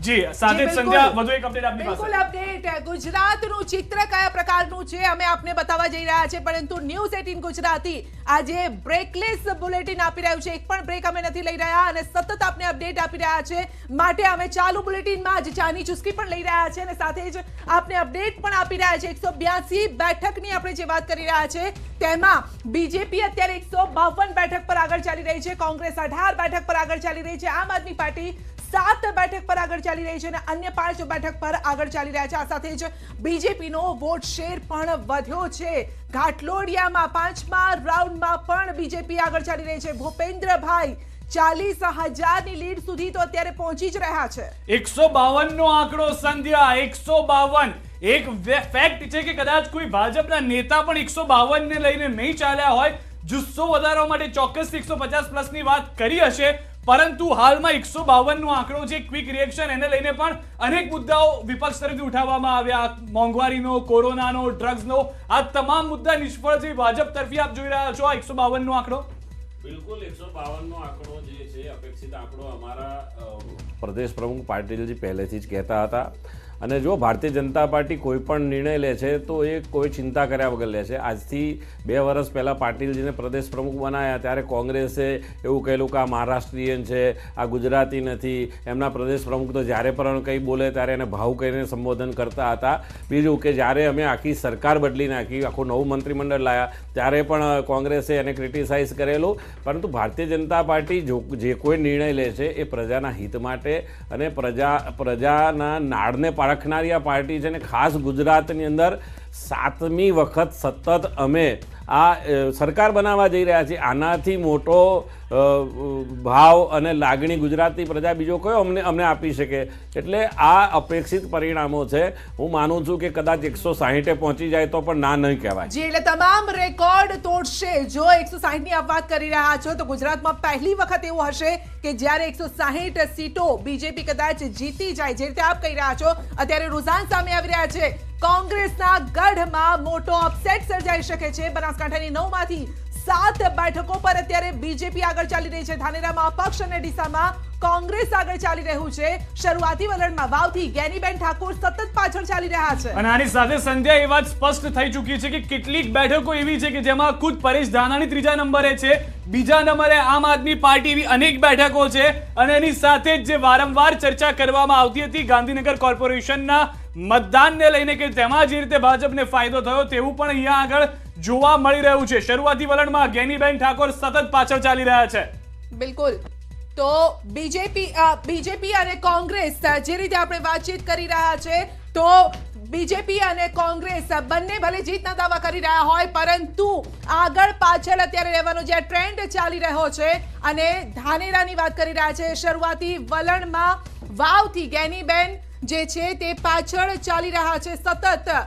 જી સાથે જ સંધ્યા વધુ એક અપડેટ આપની પાસે. બિલકુલ અપડેટ. ગુજરાતનું ચિત્ર કયા પ્રકારનું છે અમે આપને બતાવવા જઈ રહ્યા છે, પરંતુ ન્યૂઝ 18 ગુજરાતી આજે બ્રેકલેસ બુલેટિન આપી રહ્યું છે. એક પણ બ્રેક અમે નથી લઈ રહ્યા અને સતત આપને અપડેટ આપી રહ્યા છે. માટે અમે ચાલુ બુલેટિનમાં જ ચાની ચુસ્કી પણ લઈ રહ્યા છે અને સાથે જ આપને અપડેટ પણ આપી રહ્યા છે. 182 બેઠકની આપણે જે વાત કરી રહ્યા છે તેમાં બીજેપી અત્યારે 152 બેઠક પર આગળ ચાલી રહી છે, કોંગ્રેસ 18 બેઠક પર આગળ ચાલી રહી છે, આમ આદમી પાર્ટી 7 બેઠક પર આગળ ચાલી રહી છે અને અન્ય 5 બેઠક પર આગળ ચાલી રહ્યા છે. આ સાથે જ બીજેપીનો વોટ શેર પણ વધ્યો છે. ઘાટલોડિયામાં 5મા રાઉન્ડમાં પણ બીજેપી આગળ ચાલી રહી છે. ભૂપેન્દ્રભાઈ 40,000ની લીડ સુધી તો અત્યારે પહોંચી જ રહ્યા છે. 152 નો આંકડો સંધ્યા, 152. એક ફેક્ટ છે કે કદાચ કોઈ ભાજપના નેતા પણ 152 ને લઈને નહીં ચાલ્યા હોય, જુસ્સો વધારવા માટે ચોક્કસ 150 પ્લસની વાત કરી હશે, પરંતુ હાલમાં 152 નો આંકડો છે. ક્વિક રિએક્શન એને લઈને પણ અનેક મુદ્દાઓ વિપક્ષ તરફથી ઉઠાવવામાં આવ્યા. મોંઘવારીનો, કોરોનાનો, ડ્રગ્સનો, આ તમામ મુદ્દા નિષ્ફળ છે ભાજપ તરફી. આપ જોઈ રહ્યા છો 152 નો આંકડો. બિલકુલ 152 નો આંકડો જે છે અપેક્ષિત આંકડો અમારા પ્રદેશ પ્રમુખ પાટીલજી પહેલેથી જ કહેતા હતા. અને જો ભારતીય જનતા પાર્ટી કોઈ પણ નિર્ણય લે છે તો એ કોઈ ચિંતા કર્યા વગર લે છે. આજથી 2 વર્ષ પહેલાં પાટીલજીને પ્રદેશ પ્રમુખ બનાવ્યા ત્યારે કોંગ્રેસે એવું કહેલું કે આ મહારાષ્ટ્રીયન છે, આ ગુજરાતી નથી. એમના પ્રદેશ પ્રમુખ તો જ્યારે પણ કંઈ બોલે ત્યારે એને ભાવ કહીને સંબોધન કરતા હતા. બીજું કે જ્યારે અમે આખી સરકાર બદલી નાખી, આખું નવું મંત્રીમંડળ લાવ્યા ત્યારે પણ કોંગ્રેસે એને ક્રિટિસાઇઝ કરેલું. પરંતુ ભારતીય જનતા પાર્ટી જે કોઈ નિર્ણય લે છે એ પ્રજાના હિત માટે અને પ્રજાના નાળને પારખનારી આ પાર્ટી છે ને ખાસ ગુજરાતની અંદર 7મી વખત સતત અમે આ સરકાર બનાવવા જઈ રહ્યા છીએ. આનાથી મોટો ભાવ અને લાગણી ગુજરાતની પ્રજા બીજો કયો અમને આપી શકે? એટલે આ અપેક્ષિત પરિણામો છે. હું માનું છું કે કદાચ 160 પહોંચી જાય તો પણ ના નહીં કહેવાય. જી, એટલે તમામ રેકોર્ડ તોડશે. જો 160ની આપ વાત કરી રહ્યા છો તો ગુજરાતમાં પહેલી વખત એવું હશે કે જ્યારે 160 સીટો બીજેપી કદાચ જીતી જાય. જે રીતે આપ કહી રહ્યા છો અત્યારે રૂઝાન સામે આવી રહ્યા છે. કોંગ્રેસના ગઢમાં મોટો અપસેટ સર્જાઈ શકે છે. બનાસકાંઠાની 9માંથી 7 બેઠકો પર અત્યારે બીજેપી આગળ ચાલી રહી છે. ધાનેરામાં અપક્ષ અને ડીસામાં કોંગ્રેસ આગળ ચાલી રહ્યું છે. શરૂઆતી વલણમાં વાવથી જ્ઞાનીબેન ઠાકોર સતત પાછળ ચાલી રહ્યા છે. અને આની સાથે સંધ્યા એ વાત સ્પષ્ટ થઈ ચૂકી છે કે કેટલીક બેઠકો એવી છે કે જેમાં ખુદ પરેશ ધાનાણી 3જા નંબરે છે, બીજા નંબરે આમ આદમી પાર્ટી. એવી અનેક બેઠકો છે અને એની સાથે જ જે વારંવાર ચર્ચા કરવામાં આવતી હતી ગાંધીનગર કોર્પોરેશનના મતદાનને લઈને કે તેમાં જે રીતે ભાજપને ફાયદો થયો તેવું પણ અહીંયા આગળ જોવા મળી રહ્યું છે. શરૂઆતી વલણમાં જ્ઞાનીબેન ઠાકોર સતત પાછળ ચાલી રહ્યા છે. બિલકુલ. તો બીજેપી અને કોંગ્રેસ જે રીતે આપણે વાતચીત કરી રહ્યા છે તો બીજેપી અને કોંગ્રેસ બંને ભલે જીતના દાવા કરી રહ્યા હોય પરંતુ આગળ પાછળ અત્યારે રહેવાનો જે ટ્રેન્ડ ચાલી રહ્યો છે. અને ધાનેરાની વાત કરી રહ્યા છે. શરૂઆતી વલણમાં વાવથી જ્ઞાનીબેન જે છે તે પાછળ ચાલી રહ્યા છે સતત.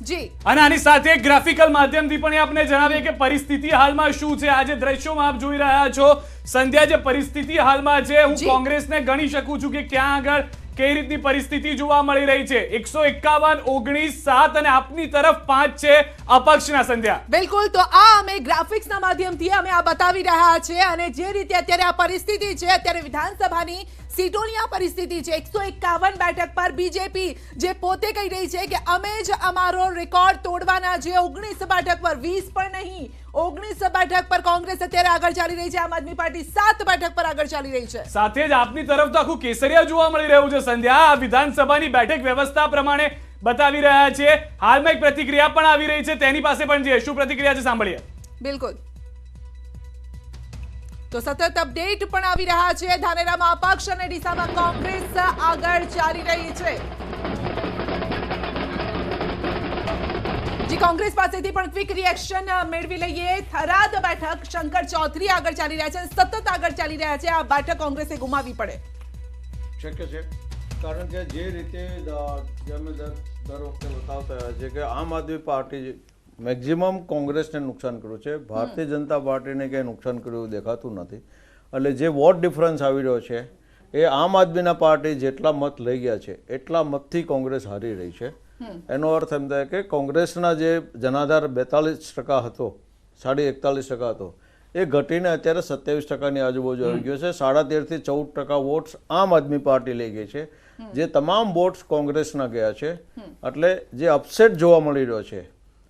જી, અને આની સાથે ગ્રાફિકલ માધ્યમથી પણ આપને જણાવીએ કે પરિસ્થિતિ હાલમાં શું છે. આજે દ્રશ્યોમાં આપ જોઈ રહ્યા છો સંધ્યા, જે પરિસ્થિતિ હાલમાં છે હું કોંગ્રેસને ગણી શકું છું કે ક્યાં આગળ કઈ રીતની પરિસ્થિતિ જોવા મળી રહી છે. 151, 19, 7 અને આપની તરફ 5 છે અપક્ષના. સંધ્યા, બિલકુલ. તો આ અમે ગ્રાફિક્સના માધ્યમથી અમે આ બતાવી રહ્યા છે અને જે રીતે અત્યારે આ પરિસ્થિતિ છે, અત્યારે વિધાનસભાની સીટોની આ પરિસ્થિતિ છે. 151 બેઠક પર બીજેપી જે પોતે કહી રહી છે કે અમે જ અમારો રેકોર્ડ તોડવાના છે. 19 બેઠક પર, 20 પણ નહીં, 19 બેઠક પર કોંગ્રેસ અત્યારે આગળ ચાલી રહી છે. આમ આદમી પાર્ટી 7 બેઠક પર આગળ ચાલી રહી છે. સાથે જ આપની તરફ તો આખું કેસરિયા જોવા મળી રહ્યું છે. સંધ્યા, આ વિધાનસભાની બેઠક વ્યવસ્થા પ્રમાણે બતાવી રહ્યા છે. હાલમાં એક પ્રતિક્રિયા પણ આવી રહી છે, તેની પાસે પણ જે શું પ્રતિક્રિયા છે સાંભળીએ. બિલકુલ. તો સતત અપડેટ પણ આવી રહ્યા છે. ધાનેરામાં અપક્ષ અને ડીસામાં કોંગ્રેસ આગળ ચાલી રહી છે. જી કોંગ્રેસ પાસેથી પણ ક્વિક રિએક્શન મેળવી લઈએ. થરાદ બેઠક શંકર ચૌધરી આગળ ચાલી રહ્યા છે, સતત આગળ ચાલી રહ્યા છે. આ બેઠક કોંગ્રેસે ગુમાવી પડે શક્ય છે, કારણ કે જે રીતે અમે દર વખતે બતાવતા રહ્યા છે કે આમ આદમી પાર્ટી મેક્ઝિમમ કોંગ્રેસને નુકસાન કર્યું છે, ભારતીય જનતા પાર્ટીને કંઈ નુકસાન કર્યું દેખાતું નથી. એટલે જે વોટ ડિફરન્સ આવી રહ્યો છે એ આમ આદમીના પાર્ટી જેટલા મત લઈ ગયા છે એટલા મતથી કોંગ્રેસ હારી રહી છે. એનો અર્થ એમ થાય કે કોંગ્રેસના જે જનાધાર 42% હતો, 41% હતો, એ ઘટીને અત્યારે 27%ની આજુબાજુ આવી ગયો છે. 13.5 થી 14% વોટ્સ આમ આદમી પાર્ટી લઈ ગઈ છે, જે તમામ વોટ્સ કોંગ્રેસના ગયા છે. એટલે જે અપસેટ જોવા મળી રહ્યો છે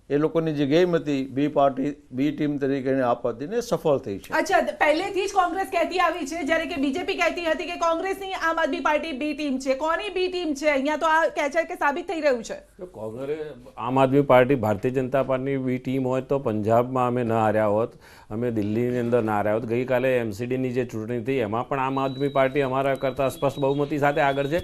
એ લોકોની જે ગેમ હતી બી ટીમ તરીકે આપ હતી ને સફળ થઈ છે. અચ્છા, પહેલેથી જ કોંગ્રેસ કહેતી આવી છે, જ્યારે કે બીજેપી કહેતી હતી કે કોંગ્રેસની આમ આદમી પાર્ટી બી ટીમ છે. કોની બી ટીમ છે? અહીંયા તો આ કહે છે કે સાબિત થઈ રહ્યું છે. કોંગ્રેસ આમ આદમી પાર્ટી ભારતીય જનતા પાર્ટીની બી ટીમ હોય તો પંજાબમાં અમે ન હાર્યા હોત, અમે દિલ્હીની અંદર ના હાર્યા હોત. ગઈકાલે એમસીડીની જે ચૂંટણી થઈ એમાં પણ આમ આદમી પાર્ટી અમારા કરતાં સ્પષ્ટ બહુમતી સાથે આગળ છે.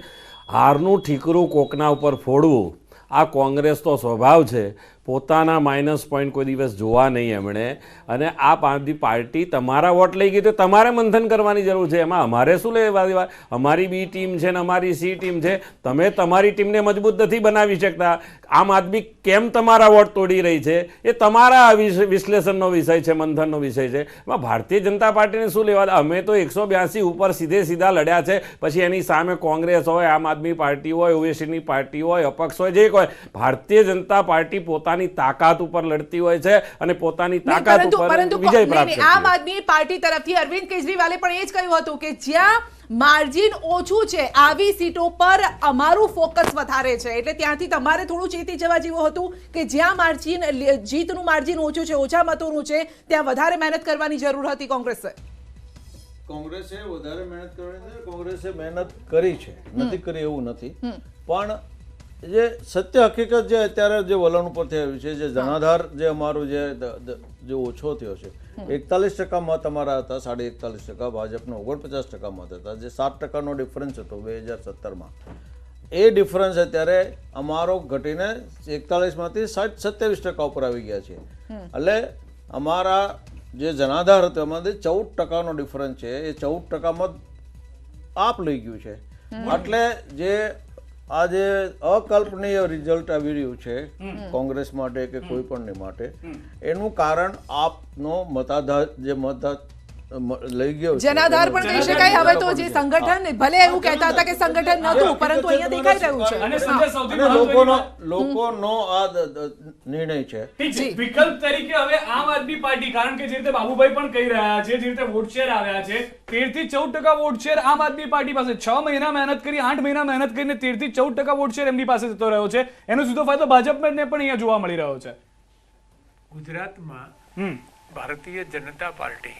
હારનું ઠીકરું કોકના ઉપર ફોડવું આ કોંગ્રેસ તો સ્વભાવ છે. પોતાના માઇનસ પોઈન્ટ કોઈ દિવસ જોવા નહીં એમણે. અને આ પાર્ટી તમારા વોટ લઈ ગઈ તો તમારે મંથન કરવાની જરૂર છે. એમાં અમારે શું લેવા દેવા? અમારી બી ટીમ છે ને અમારી સી ટીમ છે. તમે તમારી ટીમને મજબૂત નથી બનાવી શકતા. આમ આદમી કેમ તમારા વોટ તોડી રહી છે એ તમારા વિશ્લેષણનો વિષય છે, મંથનનો વિષય છે. એમાં ભારતીય જનતા પાર્ટીને શું લેવા? અમે તો 182 ઉપર સીધા લડ્યા છે. પછી એની સામે કોંગ્રેસ હોય, આમ આદમી પાર્ટી હોય, ઓવેસીની પાર્ટી હોય, અપક્ષ હોય, જે હોય, ભારતીય જનતા પાર્ટી પોતાની તાકાત ઉપર લડતી હોય છે અને પોતાની તાકાત ઉપર વિજય પ્રાપ્ત. આમ આદમી પાર્ટી તરફથી અરવિંદ કેજરીવાલે પણ એ જ કહ્યું હતું કે જ્યાં માર્જિન ઓછું છે આવી સીટો પર અમારું ફોકસ વધારે છે. એટલે ત્યાંથી તમારે થોડું ચેતી જવા જેવું હતું કે જ્યાં માર્જિન જીતનું માર્જિન ઓછું છે, ઓછા મતોનું છે, ત્યાં વધારે મહેનત કરવાની જરૂર હતી કોંગ્રેસે. કોંગ્રેસે વધારે મહેનત કરવાની છે. કોંગ્રેસે મહેનત કરી છે, નથી કરી એવું નથી, પણ જે સત્ય હકીકત જે અત્યારે જે વલણ ઉપર થઈ આવ્યું છે, જે જનાધાર જે અમારું જે ઓછો થયો છે, 41% મત અમારા હતા, 41.5%, ભાજપનો 49% મત હતા, જે 7%નો ડિફરન્સ હતો 2017માં. એ ડિફરન્સ અત્યારે અમારો ઘટીને 41માંથી 27% ઉપર આવી ગયા છે. એટલે અમારા જે જનાધાર હતો એમાંથી 14%નો ડિફરન્સ છે. એ 14% મત આપ લઈ ગયું છે. એટલે જે આ જે અકલ્પનીય રિઝલ્ટ આવી રહ્યું છે કોંગ્રેસ માટે કે કોઈ પણ માટે, એનું કારણ આપનો મતાધાર જે મત લઈ ગયો જનાધાર પણ કહી શકાય. હવે તો જે સંગઠન ભલે એવું કહેતા હતા કે સંગઠન નહોતું, પરંતુ અહીંયા દેખાઈ રહ્યું છે અને સંજય સૌથી લોકોનો આ નિર્ણય છે. વિકલ્પ તરીકે હવે આમ આદમી પાર્ટી, કારણ કે જે રીતે બાબુભાઈ પણ કહી રહ્યા છે, જે રીતે વોટ શેર આવ્યા છે, 13 થી 14% વોટ શેર આમ આદમી પાર્ટી પાસે. 6 મહિના મહેનત કરી, 8 મહિના મહેનત કરીને 13 થી 14% વોટ શેર એમની પાસે જતો રહ્યો છે. એનો સીધો ફાયદો ભાજપને પણ અહીંયા જોવા મળી રહ્યો છે. ગુજરાતમાં ભારતીય જનતા પાર્ટી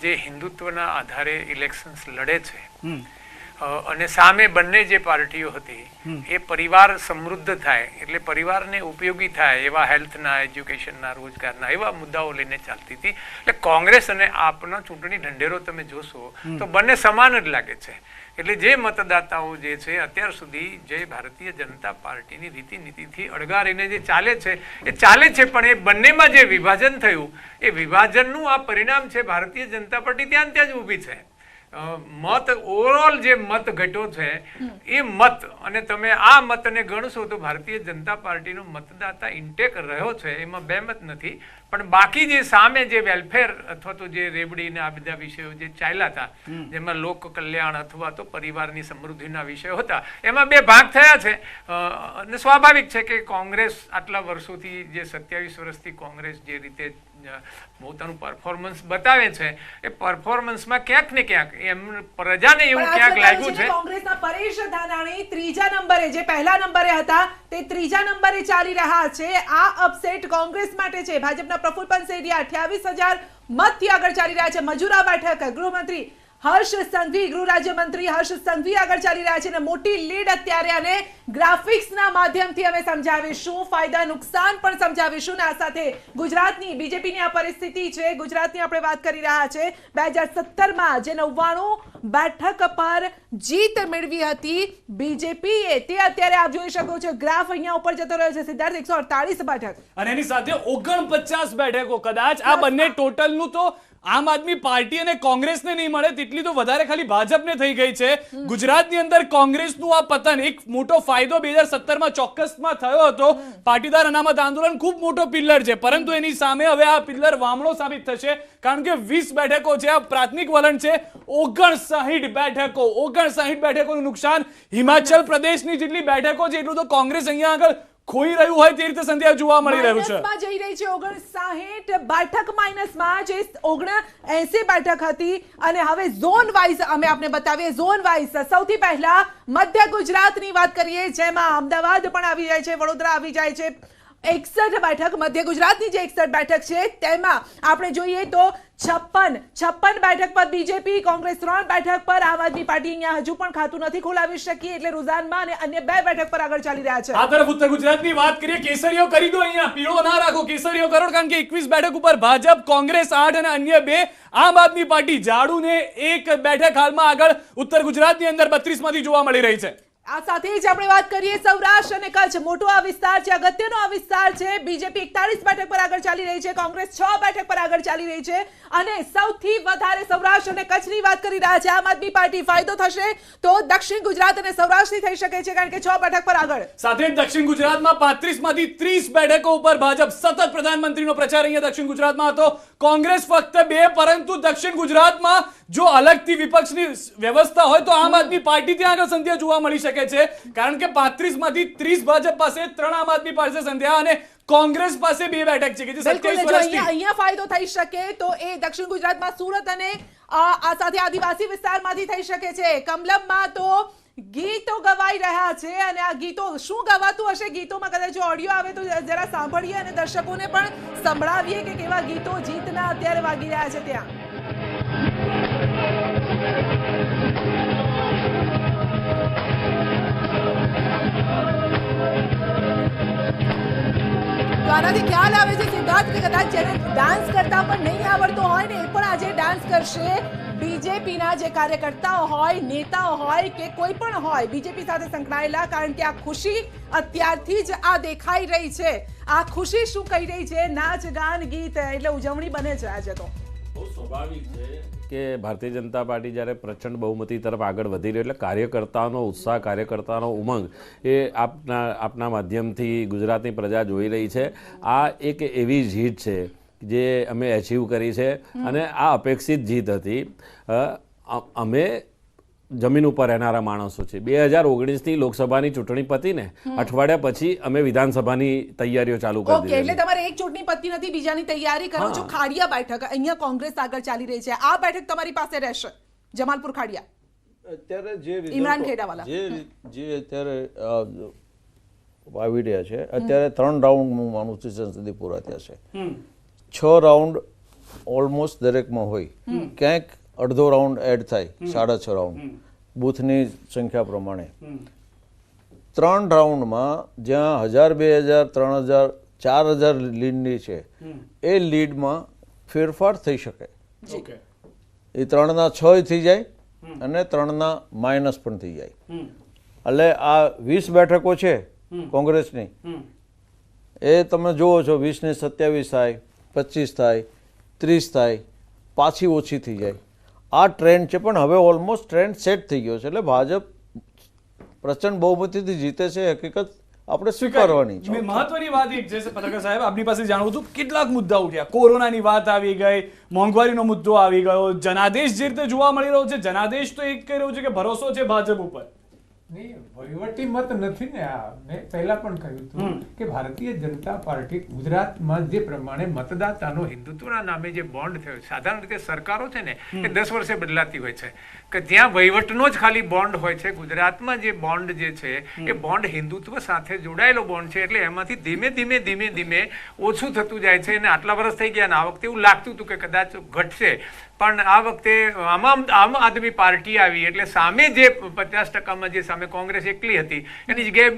જે હિન્દુત્વના આધારે ઇલેક્શન્સ લડે છે અને સામે બંને જે પાર્ટીઓ હતી એ પરિવાર સમૃદ્ધ થાય, એટલે પરિવારને ઉપયોગી થાય એવા હેલ્થના, એજ્યુકેશનના, રોજગારના એવા મુદ્દાઓ લઈને ચાલતી હતી. એટલે કોંગ્રેસ અને આપનો ચૂંટણી ઢંઢેરો તમે જોશો તો બંને સમાન જ લાગે છે. એટલે જે મતદાતાઓ જે છે અત્યાર સુધી જે ભારતીય જનતા પાર્ટીની રીતિ નીતિથી અળગારીને જે ચાલે છે એ ચાલે છે, પણ એ બંનેમાં જે વિભાજન થયું એ વિભાજનનું આ પરિણામ છે. ભારતીય જનતા પાર્ટી ત્યાં જ ઊભી છે. મત ઓવરઓલ જે મત ઘટ્યો છે એ મત, અને તમે આ મતને ગણશો તો ભારતીય જનતા પાર્ટીનો મતદાતા ઇન્ટેક રહ્યો છે, એમાં બે મત નથી. પણ બાકી જે સામે જે વેલફેર અથવા તો જે રેબડી ને આ બધા વિષયો જે ચાલ્યા હતા, જેમાં લોક કલ્યાણ અથવા તો પરિવારની સમૃદ્ધિના વિષયો હતા, એમાં બે ભાગ થયા છે. અને સ્વાભાવિક છે કે કોંગ્રેસ આટલા વર્ષોથી જે 27 વર્ષથી કોંગ્રેસ જે રીતે પોતાનું પરફોર્મન્સ બતાવે છે એ પરફોર્મન્સમાં ક્યાંક ને ક્યાંક એમ પ્રજાને એવું ક્યાંક લાગ્યું છે. કોંગ્રેસના પરેશ ધાનાણી ત્રીજા નંબરે, જે પહેલા નંબરે હતા તે ત્રીજા નંબરે ચાલી રહ્યા છે. આ અપસેટ કોંગ્રેસ માટે છે. ભાજપના પ્રફુલ્લ પનસેરિયા 28,000 મતથી આગળ ચાલી રહ્યા છે. મજૂરા બેઠક ગૃહમંત્રી હર્ષ સંઘવી, ગૃહ રાજ્યમંત્રી હર્ષ સંઘવી આગળ ચાલી રહ્યા છે અને મોટી લીડ અત્યારે, અને ગ્રાફિક્સના માધ્યમથી અમે સમજાવીશું, ફાયદા નુકસાન પણ સમજાવીશું. ને આ સાથે ગુજરાતની બીજેપીની આ પરિસ્થિતિ છે, ગુજરાતની આપણે વાત કરી રહ્યા છે. 2017માં જે 99 બેઠક પર જીત મેળવી હતી બીજેપીએ, તે અત્યારે આપ જોઈ શકો છો ગ્રાફ અહીંયા ઉપર જતો રહ્યો છે સિદ્ધાર્થ, 148 બેઠક અને એની સાથે 49 બેઠકો. કદાચ આ બંને ટોટલનું તો આમ આદમી પાર્ટી અને કોંગ્રેસને નહીં મળે તેટલી તો વધારે ખાલી ભાજપને થઈ ગઈ છે. ગુજરાતની અંદર કોંગ્રેસનું આ પતન એક મોટો ફાયદો 2017માં ચોક્કસમાં થયો હતો. પાટીદાર અનામત આંદોલન ખૂબ મોટો પિલ્લર છે, પરંતુ એની સામે હવે આ પિલ્લર વામણો સાબિત થશે, કારણ કે 20 બેઠકો છે. આ પ્રાથમિક વલણ છે. 59 બેઠકોનું નુકસાન. હિમાચલ પ્રદેશની જેટલી બેઠકો છે એટલું તો કોંગ્રેસ અહીંયા આગળ ખોઈ રહ્યું હોય તે રીતે સંધ્યા જોવા મળી રહ્યું છે. માઇનસમાં જઈ રહી છે. 59 બેઠક માઇનસમાં, જે 79 બેઠક હતી. અને હવે ઝોન વાઇઝ અમે આપને બતાવીએ. ઝોન વાઇઝ સૌથી પહેલા મધ્ય ગુજરાતની વાત કરીએ, જેમાં અમદાવાદ પણ આવી જાય છે, વડોદરા આવી જાય છે. 61 બેઠક મધ્ય ગુજરાતની જે 61 બેઠક છે તેમાં આપણે જોઈએ તો 56 બેઠક પર બીજેપી, કોંગ્રેસ 3 બેઠક પર, આમ આદમી પાર્ટી અહીંયા હજુ પણ ખાતું નથી ખોલાવી શકી, એટલે રુઝાનમાં અને અન્ય 2 બેઠક પર આગળ ચાલી રહ્યા છે. આ તરફ ઉત્તર ગુજરાતની વાત કરીએ. કેસરીઓ કરી દો, અહીંયા પીળો ના રાખો, કેસરીઓ કરો, કારણ કે 21 બેઠક ઉપર ભાજપ, કોંગ્રેસ 8 અને અન્ય 2, આમ આદમી પાર્ટી જાડુને 1 બેઠક હાલમાં આગળ ઉત્તર ગુજરાતની અંદર 32 માંથી જોવા મળી રહી છે. આ સાથે જ આપણે વાત કરીએ સૌરાષ્ટ્ર અને કચ્છ, મોટો આ વિસ્તાર છે, અગત્યનો આ વિસ્તાર છે. બીજેપી 41 બેઠક પર આગળ ચાલી રહી છે, કોંગ્રેસ 6 બેઠક પર આગળ ચાલી રહી છે, અને સૌથી વધારે સૌરાષ્ટ્ર અને કચ્છની વાત કરી રહ્યા છે આમ આદમી પાર્ટી. ફાયદો થશે તો દક્ષિણ ગુજરાત અને સૌરાષ્ટ્રની થઈ શકે છે, કારણ કે 6 બેઠક પર આગળ. સાથે દક્ષિણ ગુજરાતમાં 35 માંથી 30 બેઠકો ઉપર ભાજપ. સતત પ્રધાનમંત્રીનો પ્રચાર અહીંયા દક્ષિણ ગુજરાતમાં હતો. કોંગ્રેસ ફક્ત 2, પરંતુ દક્ષિણ ગુજરાતમાં જો અલગથી વિપક્ષની વ્યવસ્થા હોય તો આમ આદમી પાર્ટી ત્યાં આગળ સંધ્યા જોવા મળી શકે છે, કારણ કે 35 માંથી 30 ભાજપ પાસે, 3 આમ આદમી પાસે સંધ્યા, અને કોંગ્રેસ પાસે 2 બેઠક છે કે જે 27 વર્ષથી અહીંયા ફાયદો થઈ શકે તો એ દક્ષિણ ગુજરાતમાં સુરત અને આ સાથે આદિવાસી વિસ્તારમાંથી થઈ શકે છે. કમલમમાં તો ગીતો ગવાઈ રહ્યા છે, અને આ ગીતો શું ગવાતું હશે, ગીતોમાં કદાચ જો ઓડિયો આવે તો જરા સાંભળીએ અને દર્શકોને પણ સંભળાવીએ કે કેવા ગીતો જીતના અત્યારે વાગી રહ્યા છે ત્યાં. તો આનાથી ખ્યાલ આવે છે સિદ્ધાર્થ કે કદાચ જેને ડાન્સ કરતા પણ નહીં આવડતો હોય ને એ પણ આજે ડાન્સ કરશે. બીજેપીના જે કાર્યકર્તાઓ હોય, નેતાઓ હોય કે કોઈ પણ હોય બીજેપી સાથે સંકળાયેલા, કારણ કે આ ખુશી અત્યારથી જ આ દેખાઈ રહી છે. આ ખુશી શું કહી રહી છે? નાચ, ગાન, ગીત, એટલે ઉજવણી બને છે આજે. તો બહુ સ્વાભાવિક છે કે ભારતીય જનતા પાર્ટી જ્યારે પ્રચંડ બહુમતી તરફ આગળ વધી રહ્યો, એટલે કાર્યકર્તાઓનો ઉત્સાહ, કાર્યકર્તાઓનો ઉમંગ એ આપના માધ્યમથી ગુજરાતની પ્રજા જોઈ રહી છે. આ એક એવી જીત છે જે અમે એચીવ કરી છે, અને આ અપેક્ષિત જીત હતી. અમે જમીન ઉપર રહેનારા માણસો છે. 2019ની લોકસભાની ચૂંટણી પતીને અઠવાડિયા પછી અમે વિધાનસભાની તૈયારીઓ ચાલુ કરી દીધી. એટલે તમારે એક ચૂંટણી પતી નથી, બીજાની તૈયારી કરો છો. ખાડિયા બેઠક અહીંયા કોંગ્રેસ આગળ ચાલી રહી છે, આ બેઠક તમારી પાસે રહેશે, જમાલપુર ખાડિયા. અત્યારે જે ઇમરાન ખેડાવાલા જે અત્યારે આવી રહ્યા છે, અત્યારે 3 રાઉન્ડ હું માનું છું સંસદી પૂરા થયા છે. 6 રાઉન્ડ ઓલમોસ્ટ દરેકમાં હોય, ક્યાંક અડધો રાઉન્ડ એડ થાય, 6.5 રાઉન્ડ બૂથની સંખ્યા પ્રમાણે. 3 રાઉન્ડમાં જ્યાં 1000, 2000, 3000, 4000 લીડની છે, એ લીડમાં ફેરફાર થઈ શકે. એ 3ના 6 થઈ જાય અને 3ના માઇનસ પણ થઈ જાય. એટલે આ 20 બેઠકો છે કોંગ્રેસની, એ તમે જુઓ છો 20 ને 27 થાય, 25 થાય, 30 થાય, પાછી ઓછી થઈ જાય. આ ટ્રેન્ડ છે, પણ હવે ઓલમોસ્ટ ટ્રેન્ડ સેટ થઈ ગયો છે. એટલે ભાજપ પ્રચંડ બહુમતીથી જીતે છે, હકીકત આપણે સ્વીકારવાની છે. મહત્વની વાત એક છે પत्रकार સાહેબ, આપની પાસે જાણવું હતું, કેટલાક મુદ્દા ઉઠ્યા. કોરોનાની વાત આવી ગઈ, મોંઘવારીનો મુદ્દો આવી ગયો, જનાદેશ જે રીતે જોવા મળી રહ્યો છે, જનાદેશ તો એક કહી રહ્યો છે કે ભરોસો છે ભાજપ ઉપર. નહીં, વહીવટી મત નથી ને. આ મેં પહેલા પણ કહ્યું હતું કે ભારતીય જનતા પાર્ટી ગુજરાતમાં જે પ્રમાણે મતદાતાનો હિન્દુત્વના નામે જે બોન્ડ થયો, સાધારણ રીતે સરકારો છે ને એ 10 વર્ષે બદલાતી હોય છે, કે જ્યાં વહીવટનો જ ખાલી બોન્ડ હોય છે, ગુજરાતમાં જે બોન્ડ જે છે એ બોન્ડ હિન્દુત્વ સાથે જોડાયેલો બોન્ડ છે. એટલે એમાંથી ધીમે ધીમે ઓછું થતું જાય છે. અને આટલા વર્ષ થઈ ગયા ને આ વખતે એવું લાગતું હતું કે કદાચ ઘટશે, પણ આ વખતે આમ આદમી પાર્ટી આવી એટલે સામે જે 50%માં જે સામે કોંગ્રેસ એકલી હતી એની જગ્યાએ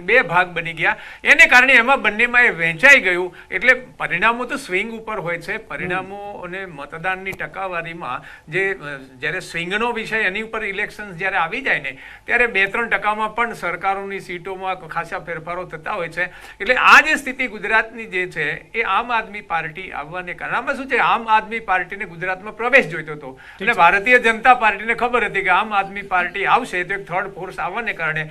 બે ભાગ બની ગયા. એને કારણે એમાં બંનેમાં એ વહેંચાઈ ગયું. એટલે પરિણામો તો સ્વિંગ ઉપર હોય છે. પરિણામો અને મતદાનની ટકાવારીમાં જ્યારે સ્વિંગનો વિષય એની ઉપર ઇલેક્શન જ્યારે આવી જાય ને ત્યારે 2-3% પણ સરકારોની સીટોમાં ખાસા ફેરફારો થતા હોય છે. એટલે આ જે સ્થિતિ ગુજરાતની જે છે એ આમ આદમી પાર્ટી આવવાને કારણે આમાં શું છે, આમ આદમી પાર્ટીને ગુજરાતમાં પ્રવેશ જોઈતો હતો અને ભારતીય જનતા પાર્ટીને ખબર હતી કે આમ આદમી પાર્ટી આવશે તો એક થર્ડ ફોર્સ આવવાને કારણે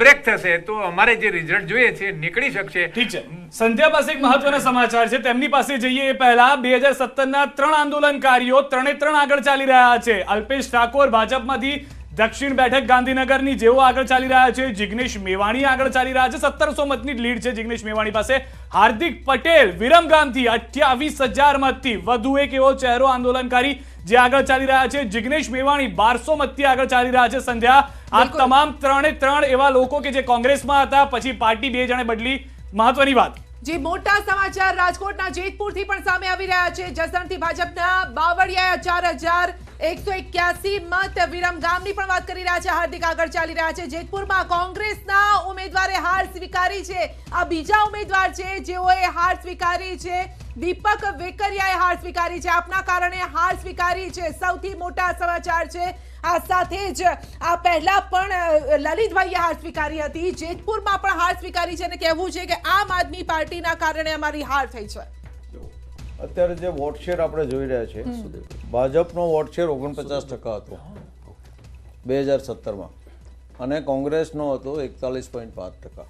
બ્રેક થશે તો અમારે જે રિઝલ્ટ જોઈએ છે નીકળી શકશે. ઠીક છે, સંધ્યા પાસે એક મહત્વના સમાચાર છે, તેમની પાસે જઈએ એ પહેલા 2017ના 3 આંદોલનકારીઓ 3 આગળ ચાલી રહ્યા છે. અલ્પેશ ઠાકોર ભાજપમાંથી દક્ષિણ બેઠક ગાંધીનગરની જેઓ આગળ ચાલી રહ્યા છે, જિગ્નેશ મેવાણી આગળ ચાલી રહ્યા છે, 1700 મતની લીડ છે જિગ્નેશ મેવાણી પાસે. હાર્દિક પટેલ વિરમગામથી 28,000 મતથી વધુ એક એવો ચહેરો આંદોલનકારી જે આગળ ચાલી રહ્યા છે. જિગ્નેશ મેવાણી 1200 મતથી આગળ ચાલી રહ્યા છે. સંધ્યા, આ તમામ 3 એવા લોકો કે જે કોંગ્રેસમાં હતા પછી પાર્ટી 2 જણે બદલી, મહત્વની વાત. જે મોટા સમાચાર રાજકોટના જેતપુરથી પણ સામે આવી રહ્યા છે. જસદણથી ભાજપના બાવળિયાએ 4181 મત, વિરમગામની પણ વાત કરી રહ્યા છે, હાર્દિક આગળ ચાલી રહ્યા છે. જેતપુરમાં કોંગ્રેસના ઉમેદવારે હાર સ્વીકારી છે. આ બીજા ઉમેદવાર છે જેઓએ હાર સ્વીકારી છે. દીપક વેકરિયાએ હાર સ્વીકારી છે. આપના કારણે હાર સ્વીકારી છે, સૌથી મોટા સમાચાર છે. આ સાથે જ આ પહેલા પણ લલિતભાઈએ હાર સ્વીકારી હતી. જેતપુરમાં પણ હાર સ્વીકારી છે અને કહેવું છે કે આમ આદમી પાર્ટીના કારણે અમારી હાર થઈ છે. અત્યારે જે વોટ શેર આપણે જોઈ રહ્યા છે, ભાજપનો વોટ શેર 49% હતો 2017માં અને કોંગ્રેસનો હતો 41.5%.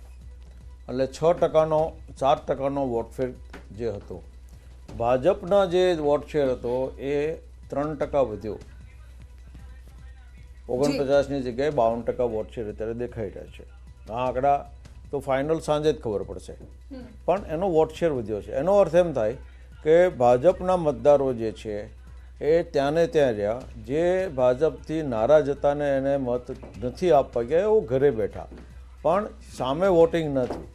એટલે 4% વોટ શેર જે હતો. ભાજપના જે વોટ શેર હતો એ 3% વધ્યો. 49ની જગ્યાએ 52% વોટ શેર અત્યારે દેખાઈ રહ્યા છે. આ આંકડા તો ફાઇનલ સાંજે જ ખબર પડશે, પણ એનો વોટ શેર વધ્યો છે. એનો અર્થ એમ થાય કે ભાજપના મતદારો જે છે એ ત્યાંને ત્યાં રહ્યા, જે ભાજપથી નારાજ હતા ને એને મત નથી આપવા ગયા એવું ઘરે બેઠા, પણ સામે વોટિંગ નથી.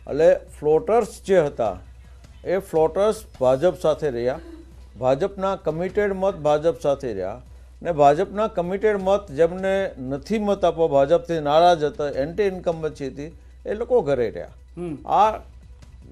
એટલે ફ્લોટર્સ જે હતા એ ફ્લોટર્સ ભાજપ સાથે રહ્યા, ભાજપના કમિટેડ મત ભાજપ સાથે રહ્યા ને ભાજપના કમિટેડ મત જેમને નથી મત આપવા, ભાજપથી નારાજ હતા, એન્ટી ઇન્કમ્બન્સી હતી, એ લોકો ઘરે રહ્યા. આ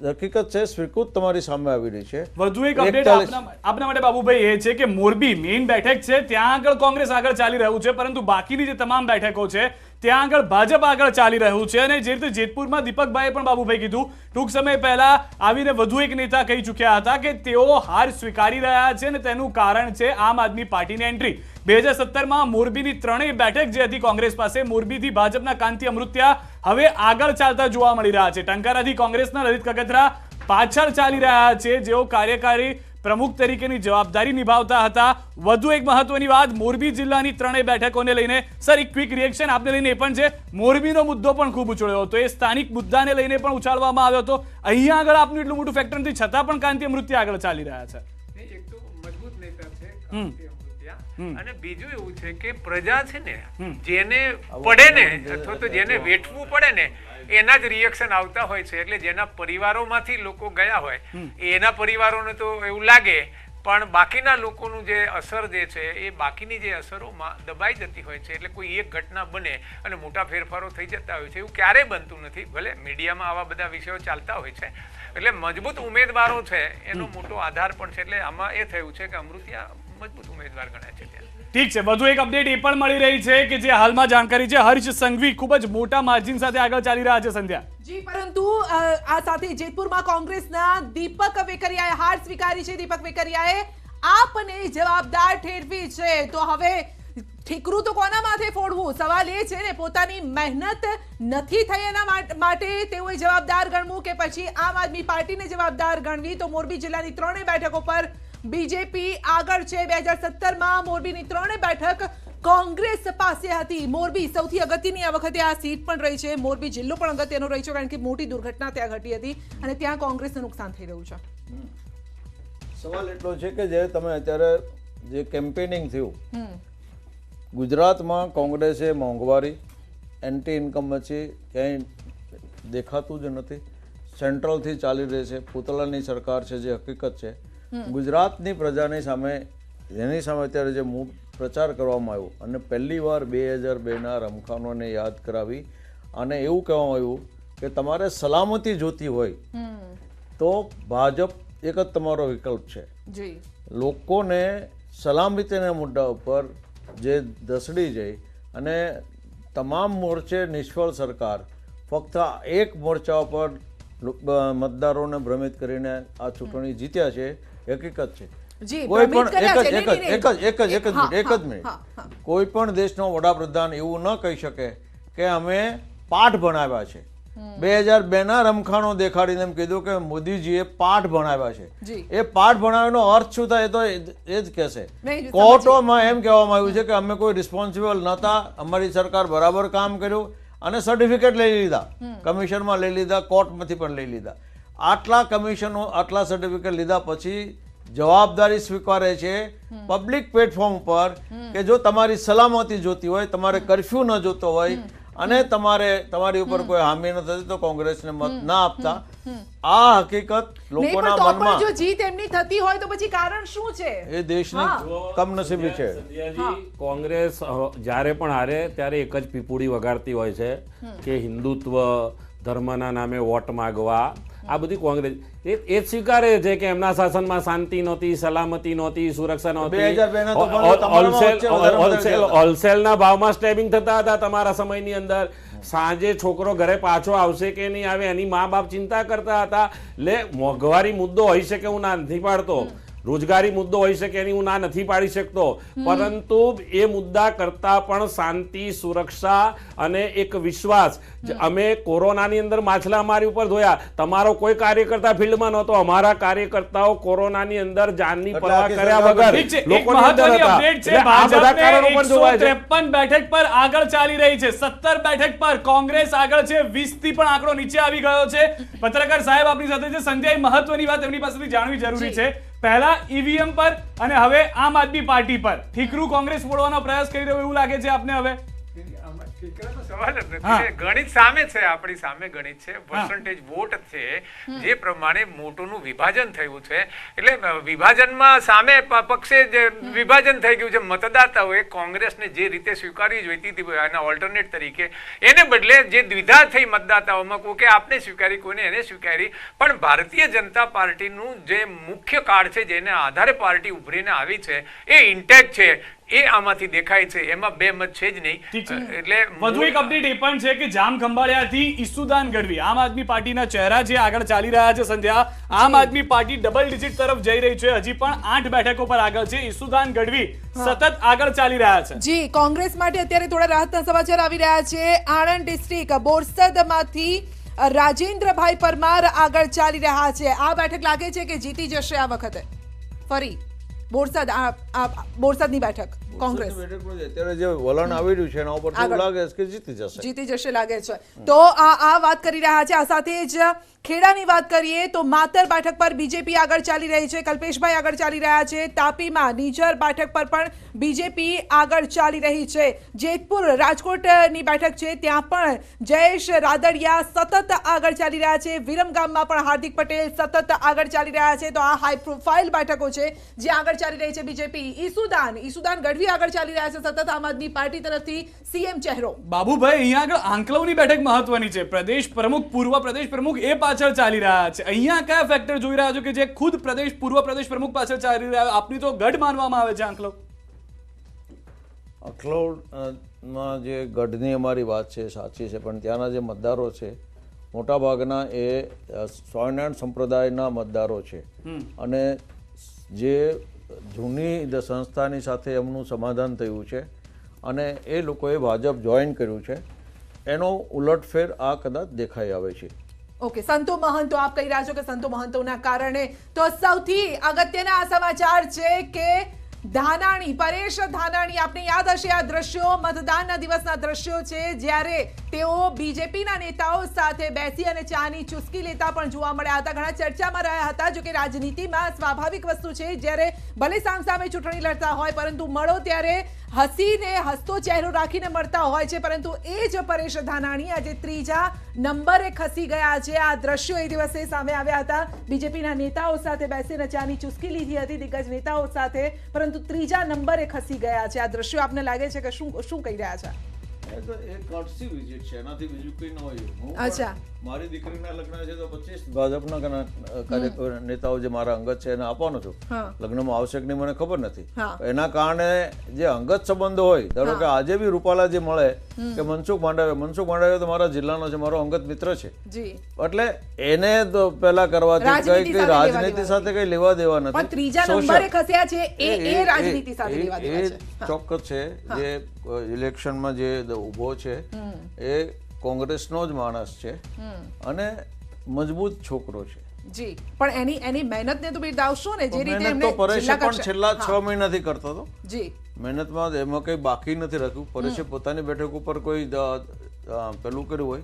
હકીકત છે, સ્વીકૃત તમારી સામે આવી રહી છે. વધુ એક અપડેટ આપના માટે બાબુભાઈ એ છે કે મોરબી મેઇન બેઠક છે ત્યાં આગળ કોંગ્રેસ આગળ ચાલી રહ્યું છે, પરંતુ બાકીની જે તમામ બેઠકો છે ત્યાં આગળ ભાજપ આગળ ચાલી રહ્યું છે. અને જે રીતે જેતપુરમાં દીપકભાઈએ પણ બાબુભાઈ કીધું, ટૂંક સમય પહેલા આવીને વધુ એક નેતા કહી ચૂક્યા હતા કે તેઓ હાર સ્વીકારી રહ્યા છે અને તેનું કારણ છે આમ આદમી પાર્ટીની એન્ટ્રી. 2017માં મોરબીની 3 બેઠક જે હતી કોંગ્રેસ પાસે, મોરબીથી ભાજપના કાંતિ અમૃત્યા હવે આગળ ચાલતા જોવા મળી રહ્યા છે. ટંકારાથી કોંગ્રેસના લલિત કગથરા પાછળ ચાલી રહ્યા છે, જેઓ કાર્યકારી પ્રમુખ તરીકેની જવાબદારી નિભાવતા હતા. વધુ એક મહત્વની વાત, મોરબી જિલ્લાની 3 બેઠકોને લઈને સર એક ક્વિક રિએક્શન આપને લઈને એ પણ છે, મોરબીનો મુદ્દો પણ ખૂબ ઉછળ્યો હતો, એ સ્થાનિક મુદ્દાને લઈને પણ ઉછાળવામાં આવ્યો હતો. અહીંયા આગળ આપનું એટલું મોટું ફેક્ટર નથી છતાં પણ કાંતિ અમૃત્યા આગળ ચાલી રહ્યા છે. એક તો મજબૂત નેતા છે કાંતિ અમૃત્યા, અને બીજું એવું છે કે પ્રજા છે ને જેને પડે ને અથવા તો જેને વેઠવું પડે ને એના જ રિએક્શન આવતા હોય છે. એટલે જેના પરિવારોમાંથી લોકો ગયા હોય એના પરિવારોને તો એવું લાગે, પણ બાકીના લોકોનું જે અસર જે છે એ બાકીની જે અસરોમાં દબાઈ જતી હોય છે. એટલે કોઈ એક ઘટના બને અને મોટા ફેરફારો થઈ જતા હોય છે, એવું ક્યારેય બનતું નથી. ભલે મીડિયામાં આવા બધા વિષયો ચાલતા હોય છે. એટલે મજબૂત ઉમેદવારો છે એનો મોટો આધાર પણ છે. એટલે આમાં એ થયું છે કે અમૃત્યા મજબૂત ઉમેદવાર ગણાય છે. ઠીક છે, વધુ એક અપડેટ એ પણ મળી રહી છે કે જે હાલમાં જાણકારી છે, હર્ષ સંઘવી ખૂબ જ મોટા માર્જિન સાથે આગળ ચાલી રહ્યા છે. સંધ્યા જી, પરંતુ આ સાથે જેતપુરમાં કોંગ્રેસના દીપક વેકરિયાએ હાર સ્વીકારી છે. દીપક વેકરિયાએ આપને જવાબદાર ઠેરવી છે, તો હવે ઠીકરું તો કોના માથે ફોડવું? સવાલ એ છે ને, પોતાની મહેનત નથી થઈ એના માટે તેઓએ જવાબદાર ગણવું કે પછી આમ આદમી પાર્ટીને જવાબદાર ગણવી? તો મોરબી જિલ્લાની 3 બેઠકો પર બીજેપી આગળ છે. 2017માં મોરબીની 3 બેઠક કોંગ્રેસ પાસે હતી. મોરબી સૌથી અગત્યની આ વખતે આ સીટ પણ રહી છે. મોરબી જિલ્લો પણ અગત્યનો રહી છે કારણ કે મોટી દુર્ઘટના ત્યાં ઘટી હતી અને ત્યાં કોંગ્રેસને નુકસાન થઈ રહ્યું છે. સવાલ એટલો છે કે જે તમે અત્યારે જે કેમ્પેનિંગ થયું ગુજરાતમાં, કોંગ્રેસે મોંઘવારી, એન્ટી ઇન્કમ્બન્સી ક્યાંય દેખાતું જ નથી. સેન્ટ્રલથી ચાલી રહી છે, પૂતળાની સરકાર છે, જે હકીકત છે. ગુજરાતની પ્રજાની સામે જેની સામે અત્યારે જે પ્રચાર કરવામાં આવ્યો અને પહેલીવાર 2002ના રમખાનોને યાદ કરાવી અને એવું કહેવામાં આવ્યું કે તમારે સલામતી જોતી હોય તો ભાજપ એક જ તમારો વિકલ્પ છે. લોકોને સલામતીના મુદ્દા ઉપર જે દસડી જઈ અને તમામ મોરચે નિષ્ફળ સરકાર ફક્ત એક મોરચા પર મતદારોને ભ્રમિત કરીને આ ચૂંટણી જીત્યા છે, હકીકત છે. કોઈ પણ એક જ મિનિટ કોઈ પણ દેશનો વડાપ્રધાન એવું ન કહી શકે કે અમે પાઠ ભણાવ્યા છે. 2002ના રમખાણો દેખાડીને એમ કીધું કે મોદીજીએ પાઠ ભણાવ્યા છે. એ પાઠ ભણાવવાનો અર્થ શું થાય તો એ જ કહેશે. કોર્ટોમાં એમ કહેવામાં આવ્યું છે કે અમે કોઈ રિસ્પોન્સિબલ નહોતા, અમારી સરકાર બરાબર કામ કર્યું અને સર્ટિફિકેટ લઈ લીધા, કમિશનમાં લઈ લીધા, કોર્ટમાંથી પણ લઈ લીધા. આટલા કમિશનો આટલા સર્ટિફિકેટ લીધા પછી જવાબદારી સ્વીકારે છે પબ્લિક પ્લેટફોર્મ પર કે જો તમારી સલામતી જોતી હોય, તમારે કર્ફ્યુ ન જોતો હોય અને તમારી ઉપર કોઈ હામી ન થતી તો કોંગ્રેસને મત ના આપતા. આ હકીકત લોકોના મનમાં જો જીત એમની થતી હોય તો પછી કારણ શું છે? એ દેશની કમનસીબી છે. કોંગ્રેસ જ્યારે પણ હારે ત્યારે એક જ પીપુડી વગાડતી હોય છે કે હિન્દુત્વ, ધર્મના નામે વોટ માગવા. આ બધી કોંગ્રેસ એ જ સ્વીકારે છે કે એમના શાસનમાં શાંતિ નહોતી, સલામતી નહોતી, સુરક્ષા નહોતી. હોલસેલના ભાવમાં સ્ટેબિંગ થતા હતા તમારા સમયની અંદર. સાંજે છોકરો ઘરે પાછો આવશે કે નહીં આવે એની મા બાપ ચિંતા કરતા હતા. એટલે મોંઘવારી મુદ્દો હોઈ શકે, હું ના નથી પાડતો, રોજગારી મુદ્દો હોઈ શકે એની હું ના નથી પાડી શકતો, પરંતુ એ મુદ્દા કરતા પણ શાંતિ, સુરક્ષા અને એક વિશ્વાસ. અમે કોરોનાની અંદર માછલા અમારી ઉપર ધોયા, તમારો કોઈ કાર્યકર્તા ફિલ્ડમાં નહોતો, અમારા કાર્યકર્તાઓ કોરોનાની અંદર જાનની પરવા કર્યા વગર લોકોની અંદર હતા. આ બધા કારણો પણ જોવાય છે. 153 બેઠક પર આગળ ચાલી રહી છે, 17 બેઠક પર કોંગ્રેસ આગળ છે, 20 થી પણ આંકડો નીચે આવી ગયો છે. પત્રકાર સાહેબ આપણી સાથે છે. સંજય, મહત્વની વાત એમની પાસેથી જાણવી જરૂરી છે. પહેલા ઈવીએમ પર અને હવે આમ આદમી પાર્ટી પર ઠીકરું કોંગ્રેસ ફોડવાનો પ્રયાસ કરી રહ્યો એવું લાગે છે આપને? હવે સવાલ જ નથી, ગણિત સામે છે, આપણી સામે ગણિત છે, પર્સન્ટેજ વોટ છે, જે પ્રમાણે મોટુંનું વિભાજન થયું છે. એટલે વિભાજનમાં સામે પક્ષે જે વિભાજન થઈ ગયું છે, મતદાતાઓએ કોંગ્રેસને જે રીતે સ્વીકારવી જોઈતી હતી એના ઓલ્ટરનેટ તરીકે, એને બદલે જે દ્વિધા થઈ મતદાતાઓમાં, કોઈ કે આપને સ્વીકારી, કોઈને એને સ્વીકારી. પણ ભારતીય જનતા પાર્ટીનું જે મુખ્ય કાર્ડ છે, જેને આધારે પાર્ટી ઉભરીને આવી છે, એ ઇન્ટેક્ટ છે. એ આમાંથી દેખાય છે, એમાં બે મત છે જ નહીં. એટલે વધુ એક અપડેટ એ પણ છે કે જામ ખંભાળિયાથી ઈસુદાન ગઢવી આમ આદમી પાર્ટીના ચહેરા છે, આગળ ચાલી રહ્યા છે. સંધ્યા, આમ આદમી પાર્ટી ડબલ ડિજિટ તરફ જઈ રહી છે, હજી પણ 8 બેઠકો પર આગળ છે. ઈસુદાન ગઢવી સતત આગળ ચાલી રહ્યા છે. જી, કોંગ્રેસ માટે અત્યારે થોડા રાહતના સમાચાર આવી રહ્યા છે. આણંદ ડિસ્ટ્રિક્ટ બોરસદમાંથી રાજેન્દ્રભાઈ પરમાર આગળ ચાલી રહ્યા છે. આ બેઠક લાગે છે કે જીતી જશે આ વખતે ફરી બોરસદની બેઠક કોંગ્રેસ. અત્યારે જે વલણ આવી રહ્યું છે એના ઉપર લાગે છે કે જીતી જશે લાગે છે. તો આ વાત કરી રહ્યા છે. આ સાથે જ ખેડાની વાત કરીએ તો માતર બેઠક પર બીજેપી આગળ ચાલી રહી છે, કલ્પેશભાઈ આગળ ચાલી રહ્યા છે. તાપીમાં નીજર બેઠક પર પણ બીજેપી આગળ ચાલી રહી છે. જેતપુર રાજકોટની બેઠક છે, ત્યાં પણ જયેશ રાદડિયા સતત આગળ ચાલી રહ્યા છે. વિરમગામમાં પણ હાર્દિક પટેલ સતત આગળ ચાલી રહ્યા છે. તો આ હાઈ પ્રોફાઇલ બેઠકો છે જે આગળ ચાલી રહી છે બીજેપી. ઈસુદાન ગઢવી આગળ ચાલી રહ્યા છે સતત આમ આદમી પાર્ટી તરફથી સીએમ ચહેરો. બાબુભાઈ, અહીંયા આગળ આંકલવની બેઠક મહત્વની છે. પ્રદેશ પ્રમુખ, પૂર્વ પ્રદેશ પ્રમુખ એ પાછળ ચાલી રહ્યા છે. અહીંયા કયા ફેક્ટર જોઈ રહ્યા છો કે જે ખુદ પૂર્વ પ્રદેશ પ્રમુખ પાછળ ચાલી રહ્યા? આપની તો ગઢ માનવામાં આવે છે આંકલવ. આંકલવમાં જે ગઢની અમારી વાત છે સાચી છે, પણ ત્યાંના જે મતદારો છે મોટાભાગના એ સ્વામિનારાયણ સંપ્રદાયના મતદારો છે અને જે જૂની સંસ્થાની સાથે એમનું સમાધાન થયું છે અને એ લોકોએ ભાજપ જોઈન કર્યું છે. એનો ઉલટફેર આ કદાચ દેખાઈ આવે છે. ઓકે, સંતો મહંતો આપ કહી રહ્યા છો કે સંતો મહંતોના કારણે. તો સૌથી અગત્યના આ સમાચાર છે કે ધાનાણી, પરેશ ધાનાણી, આપને યાદ હશે આ દ્રશ્યો, મતદાનના દિવસના દ્રશ્યો છે, જ્યારે તેઓ બીજેપીના નેતાઓ સાથે બેસી અને ચાની ચુસ્કી લેતા પણ જોવા મળ્યા હતા. ઘણા ચર્ચામાં રહ્યા હતા. જો કે રાજનીતિમાં સ્વાભાવિક વસ્તુ છે, જ્યારે ભલે સામસામે ચૂંટણી લડતા હોય પરંતુ મળો ત્યારે હસીને હસતો ચહેરો રાખીને મળતા હોય છે, પરંતુ એ જ પરેશ ધાનાણી આજે ત્રીજા નંબરે ખસી ગયા છે. આ દ્રશ્યો એ દિવસે સામે આવ્યા હતા. બીજેપીના નેતાઓ સાથે બેસીને ચાની ચુસ્કી લીધી હતી, દિગ્ગજ નેતાઓ સાથે, પરંતુ ત્રીજા નંબરે ખસી ગયા છે. આ દ્રશ્યો આપને લાગે છે કે શું કહી રહ્યા છે? કોર્ટસી વિઝિટ છે, એનાથી બીજું કંઈ ન હોય. અચ્છા, મારી દીકરીના લગ્ન છે તો 25 ભાજપના નેતાઓ જે મારા અંગત છે એને આપવાનો છું. લગ્નમાં આવશે કે નહીં મને ખબર નથી. એના કારણે જે અંગત સંબંધો હોય, ધારો કે આજે બી રૂપાલા જે મળે કે મનસુખ માંડવિયા તો મારા જિલ્લાનો છે, મારો અંગત મિત્ર છે, એટલે એને તો પેલા કરવાથી કઈ રાજનીતિ સાથે કઈ લેવા દેવા નથી. ત્રીજા નંબરે ખસ્યા છે એ રાજનીતિ સાથે લેવા દેવા છે. ચોક્કસ છે. જે ઇલેક્શનમાં જે ઉભો છે એ કોંગ્રેસનો જ માણસ છે અને મજબૂત છોકરો છે. જી, પણ એની મહેનતને તો બિરદાવશો ને, જે રીતે એમને પરેશે પણ છેલ્લા 6 મહિનાથી કરતો હતો. જી, મહેનતમાં એમાં કઈ બાકી નથી રાખ્યું. પરેશે પોતાની બેઠક ઉપર કોઈ પેલું કર્યું હોય,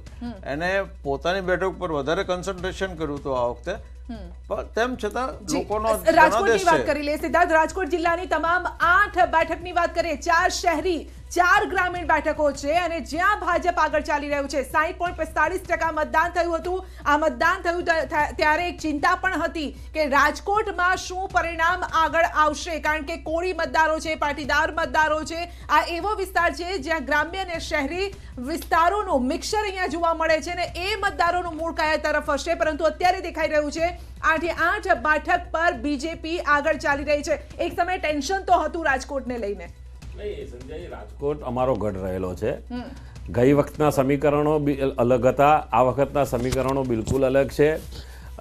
એને પોતાની બેઠક ઉપર વધારે કન્સન્ટ્રેશન કર્યું હતું આ વખતે. તેમ છતાં લોકોનો રાજકોટની વાત કરી લે. સિદ્ધાર્થ, રાજકોટ જિલ્લાની તમામ 8 બેઠકની વાત કરીએ. 4 શહેરી 4 ગ્રામીણ બેઠકો છે અને જ્યાં ભાજપ આગળ ચાલી રહ્યું છે. 60.45% મતદાન થયું હતું. આ મતદાન થયું ત્યારે એક ચિંતા પણ હતી કે રાજકોટમાં શું પરિણામ આગળ આવશે, કારણ કે કોળી મતદારો છે, પાટીદાર મતદારો છે. આ એવો વિસ્તાર છે જ્યાં ગ્રામ્ય અને શહેરી વિસ્તારોનું મિક્સર અહીંયા જોવા મળે છે અને એ મતદારોનું મૂળ કયા તરફ હશે. પરંતુ અત્યારે દેખાઈ રહ્યું છે 8 બેઠક પર બીજેપી આગળ ચાલી રહી છે. એક સમય ટેન્શન તો હતું રાજકોટને લઈને. રાજકોટ અમારો ગઢ રહેલો છે. ગઈ વખતના સમીકરણો અલગ હતા, આ વખતના સમીકરણો બિલકુલ અલગ છે.